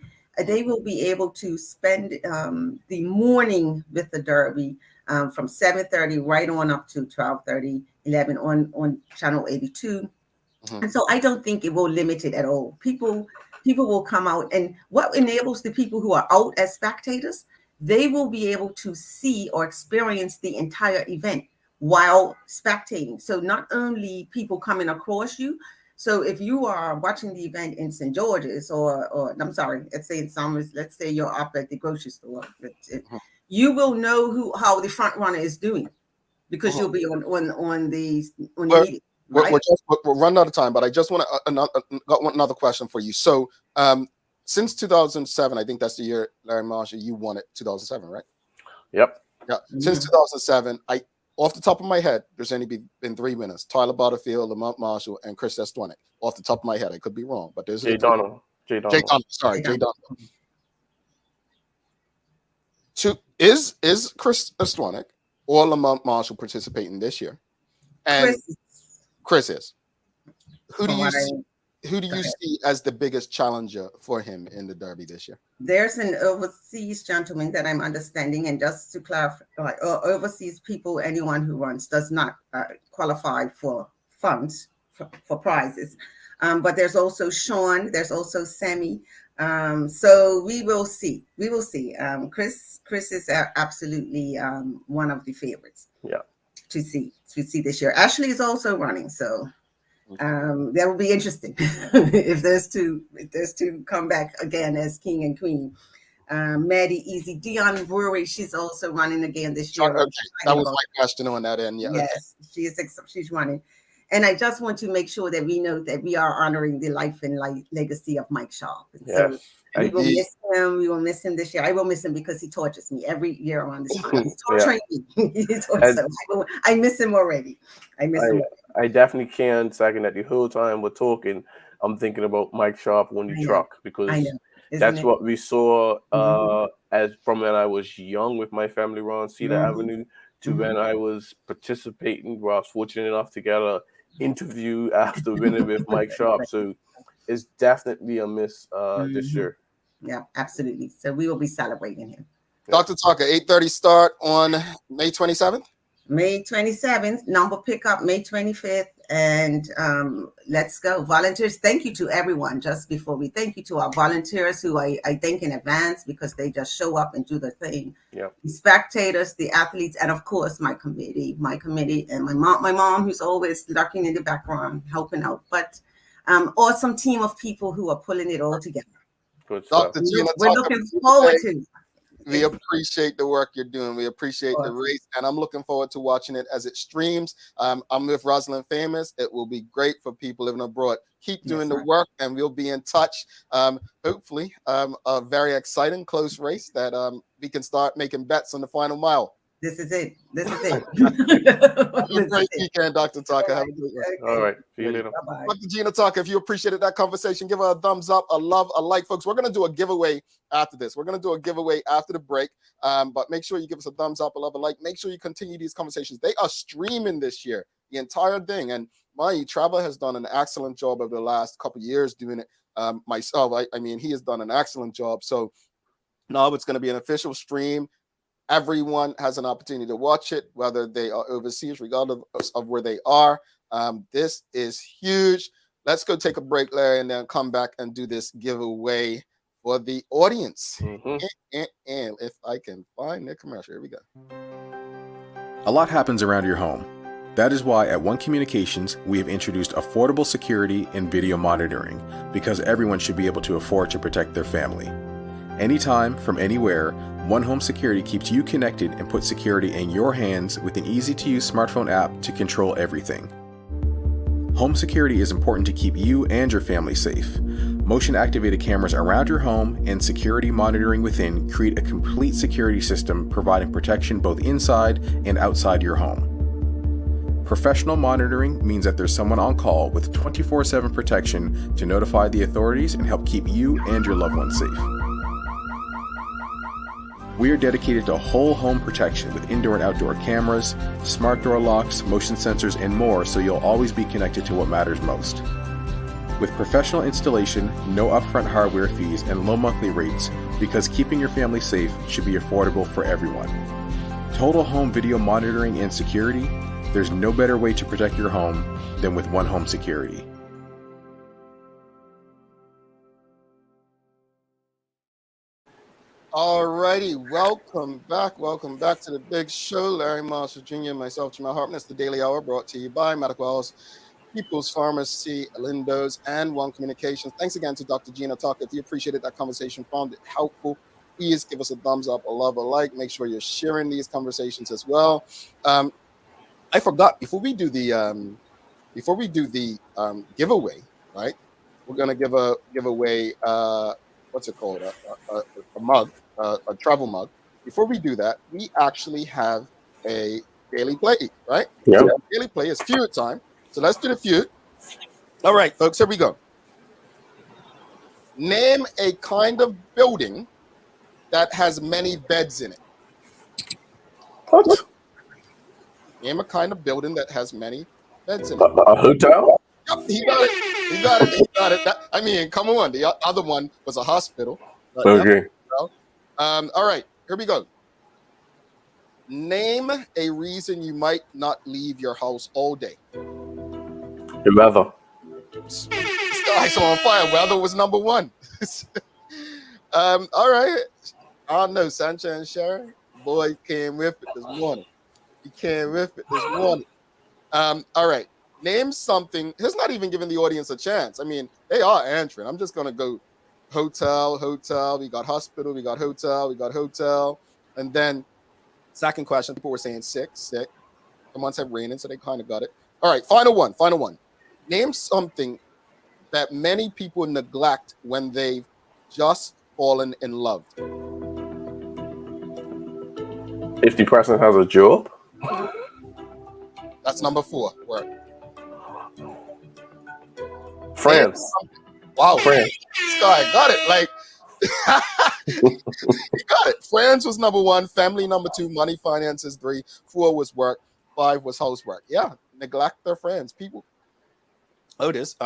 They will be able to spend the morning with the Derby from 7:30 right on up to 12:30, 11 on Channel 82. And so I don't think it will limit it at all. People will come out, and what enables the people who are out as spectators, they will be able to see or experience the entire event while spectating. So not only people coming across you. So if you are watching the event in St. George's or I'm sorry, let's say in Summers, let's say you're up at the grocery store, you will know how the front runner is doing because you'll be on the meeting. Right? We're running out of time, but I just want got another question for you. So since 2007, I think that's the year, Larry Marshall, you won it, 2007, right? Yep. Yeah. Since 2007, off the top of my head, there's only been 3 winners: Tyler Butterfield, Lamont Marshall, and Chris Estwanick. Off the top of my head, I could be wrong, but there's Jay Donald. Jay Donald. Is Chris Estwanick or Lamont Marshall participating this year? And Chris is. Who do you see? who do you see as the biggest challenger for him in the Derby this year? There's an overseas gentleman that I'm understanding, and just to clarify, overseas people, anyone who runs does not qualify for funds for prizes. But there's also Sean, there's also Sammy. So we will see. Chris is absolutely one of the favorites. Yeah. To see this year. Ashley is also running, so that will be interesting if there's two come back again as king and queen. Maddie Easy, Dion Brewery, she's also running again this year. Okay. That was my question on that end. Yeah. Yes, okay. She's running. And I just want to make sure that we know that we are honoring the life and legacy of Mike Sharp. And yes. So we will miss him. We will miss him this year. I will miss him because he tortures me every year around this time. He's torturing me. I miss him already. I definitely can second that. The whole time we're talking, I'm thinking about Mike Sharp on the truck, because that's what we saw as from when I was young with my family around Cedar Avenue to when I was participating, where I was fortunate enough to get an interview after winning with Mike Sharp. So it's definitely a miss this year. Yeah, absolutely. So we will be celebrating him. Dr. Tucker, 8:30 start on May 27th? May 27th, number pickup May 25th, and let's go. Volunteers, thank you to everyone. Just before we thank you to our volunteers who I thank in advance because they just show up and do their thing. Yep. The spectators, the athletes, and of course my committee, and my mom who's always lurking in the background helping out. But awesome team of people who are pulling it all together. Dr. Gina We're looking forward to it. We appreciate the work you're doing. We appreciate the race, and I'm looking forward to watching it as it streams. I'm with Rosalind Famous. It will be great for people living abroad. Keep doing the work, and we'll be in touch. Hopefully, a very exciting close race that we can start making bets on the final mile. This is it. Have a great weekend, Dr. Tucker. Have a good one. All right. See you later. Bye-bye. Dr. Gina Tucker, if you appreciated that conversation, give her a thumbs up, a love, a like, folks. We're going to do a giveaway after this. We're going to do a giveaway after the break. But make sure you give us a thumbs up, a love, a like. Make sure you continue these conversations. They are streaming this year, the entire thing. And mind you, Trevor has done an excellent job over the last couple of years doing it. Myself, I mean, he has done an excellent job. So now it's going to be an official stream. Everyone has an opportunity to watch it, whether they are overseas, regardless of where they are. This is huge. Let's go take a break, Larry, and then come back and do this giveaway for the audience. And if I can find the commercial, here we go. A lot happens around your home. That is why at One Communications, we have introduced affordable security and video monitoring, because everyone should be able to afford to protect their family. Anytime, from anywhere, One Home Security keeps you connected and puts security in your hands with an easy-to-use smartphone app to control everything. Home security is important to keep you and your family safe. Motion-activated cameras around your home and security monitoring within create a complete security system providing protection both inside and outside your home. Professional monitoring means that there's someone on call with 24/7 protection to notify the authorities and help keep you and your loved ones safe. We are dedicated to whole home protection with indoor and outdoor cameras, smart door locks, motion sensors, and more, so you'll always be connected to what matters most. With professional installation, no upfront hardware fees, and low monthly rates, because keeping your family safe should be affordable for everyone. Total home video monitoring and security, there's no better way to protect your home than with One Home Security. All righty, welcome back to the big show. Larry Marshall Jr., myself, Jamal Hartman. It's the Daily Hour brought to you by Medical House, People's Pharmacy, Lindo's, and One Communications. Thanks again to Dr. Gina Tucker. If you appreciated that conversation, found it helpful, please give us a thumbs up, a love, a like. Make sure you're sharing these conversations as well. I forgot, before we do the giveaway, right? We're gonna give away what's it called? A mug. A travel mug. Before we do that, we actually have a daily play, right? Yeah. So daily play is Feud time. So let's do the Feud. All right, folks, here we go. Name a kind of building that has many beds in it. What? Name a kind of building that has many beds in it. A hotel? Yep, he got it. You got it. You got it. I mean, come on. The other one was a hospital. Okay. All right. Here we go. Name a reason you might not leave your house all day. The weather. This guy's on fire. Weather was number one. All right. I don't know. Sancha and Sharon. Boy came with it this morning. He came with it this morning. All right. Name something. He's not even giving the audience a chance. I mean, they are answering. I'm just gonna go hotel. We got hospital. We got hotel. And then second question. People were saying sick. Someone said raining, so they kind of got it. All right. Final one. Name something that many people neglect when they've just fallen in love. If the person has a job. That's number 4. Word. Friends. Wow. Friends. This guy got it. Like, he got it. Friends was number 1. Family number 2. Money, finances 3. 4 was work. 5 was housework. Yeah. Neglect their friends. People. Oh, this.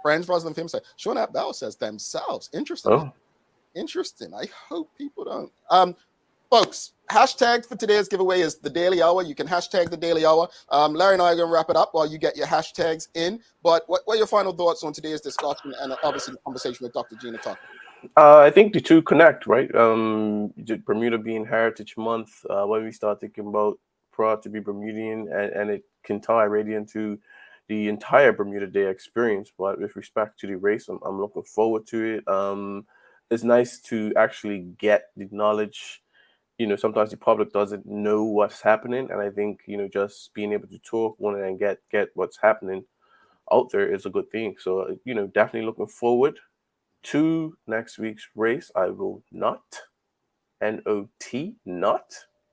Friends, brothers, and family. Sean Bell says themselves. Interesting. Oh. Interesting. I hope people don't. Folks, hashtag for today's giveaway is the Daily Hour. You can hashtag the Daily Hour. Larry and I are going to wrap it up while you get your hashtags in. But what are your final thoughts on today's discussion and obviously the conversation with Dr. Gina Tucker? I think the two connect, right? Bermuda being Heritage Month, when we start thinking about proud to be Bermudian, and it can tie right into the entire Bermuda Day experience. But with respect to the race, I'm looking forward to it. It's nice to actually get the knowledge. Sometimes the public doesn't know what's happening, and I think just being able to talk one and get what's happening out there is a good thing. So definitely looking forward to next week's race. I will not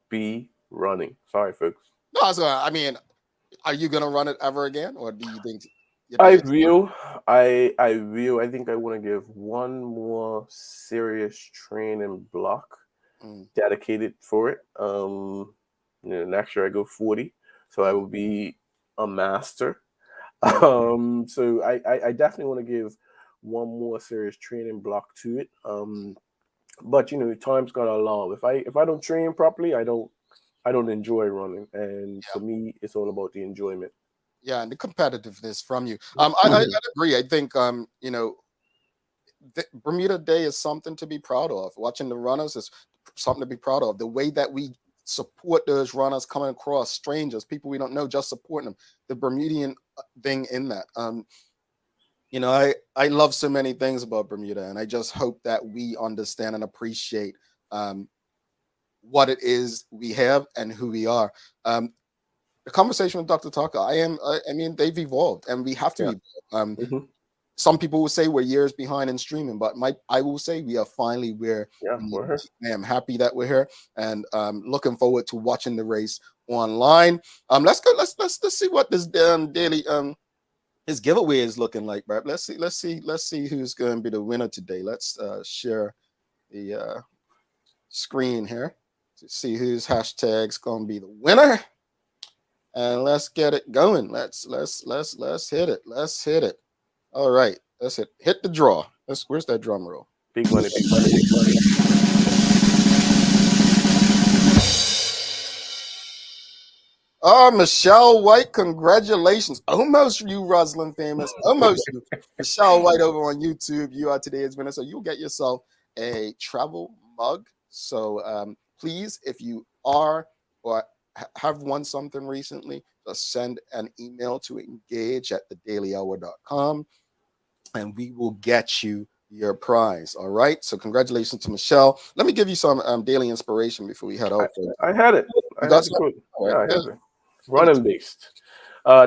be running. Sorry, folks. No, I mean, are you gonna run it ever again, or do you think? I will. I will. I think I want to give one more serious training block. Dedicated for it. Next year I go 40, so I will be a master. So I definitely want to give one more serious training block to it. But time's gonna allow. If I don't train properly, I don't enjoy running, and for me, it's all about the enjoyment. Yeah, and the competitiveness from you. I agree. I think Bermuda Day is something to be proud of. Watching the runners is something to be proud of. The way that we support those runners coming across, strangers, people we don't know, just supporting them. The Bermudian thing in that. I love so many things about Bermuda, and I just hope that we understand and appreciate what it is we have and who we are. The conversation with Dr. Tucker, I mean, they've evolved, and we have to evolve. Some people will say we're years behind in streaming, but I will say we are finally where we're here. I am happy that we're here, and looking forward to watching the race online. Let's go. Let's see what this daily his giveaway is looking like, Brad. Let's see who's going to be the winner today. Let's share the screen here to see whose hashtag's going to be the winner, and let's get it going. Let's hit it. Let's hit it. All right, that's it. Hit the draw. Where's that drum roll? Big money, big money, big money. Oh, Michelle White, congratulations. Almost you, Roslyn Famous. Almost you. Michelle White over on YouTube. You are today's winner. So you'll get yourself a travel mug. So please, if you are or have won something recently, just send an email to engage@thedailyhour.com and we will get you your prize. All right. So congratulations to Michelle. Let me give you some daily inspiration before we head out. I had it. I had it. Running based.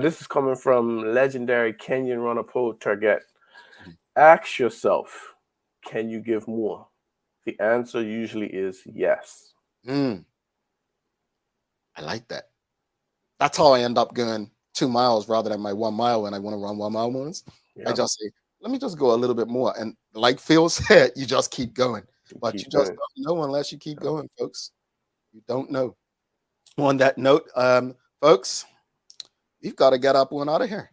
This is coming from legendary Kenyan runner Paul Target. Ask yourself, can you give more? The answer usually is yes. I like that. That's how I end up going 2 miles rather than my 1 mile when I want to run 1 mile ones. Yeah. I just say, let me just go a little bit more. And like Phil said, you just keep going. But you just don't know unless you keep going, folks. You don't know. On that note, folks, we've got to get up one out of here.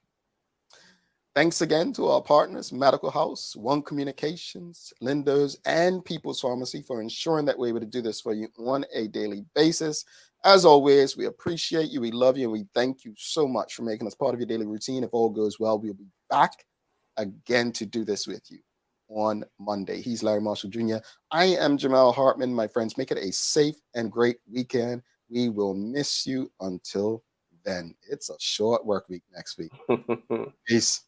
Thanks again to our partners, Medical House, One Communications, Lindo's, and People's Pharmacy for ensuring that we're able to do this for you on a daily basis. As always, we appreciate you, we love you, and we thank you so much for making us part of your daily routine. If all goes well, we'll be back again to do this with you on Monday. He's Larry Marshall Jr. I am Jamal Hartman. My friends, make it a safe and great weekend. We will miss you until then. It's a short work week next week. Peace.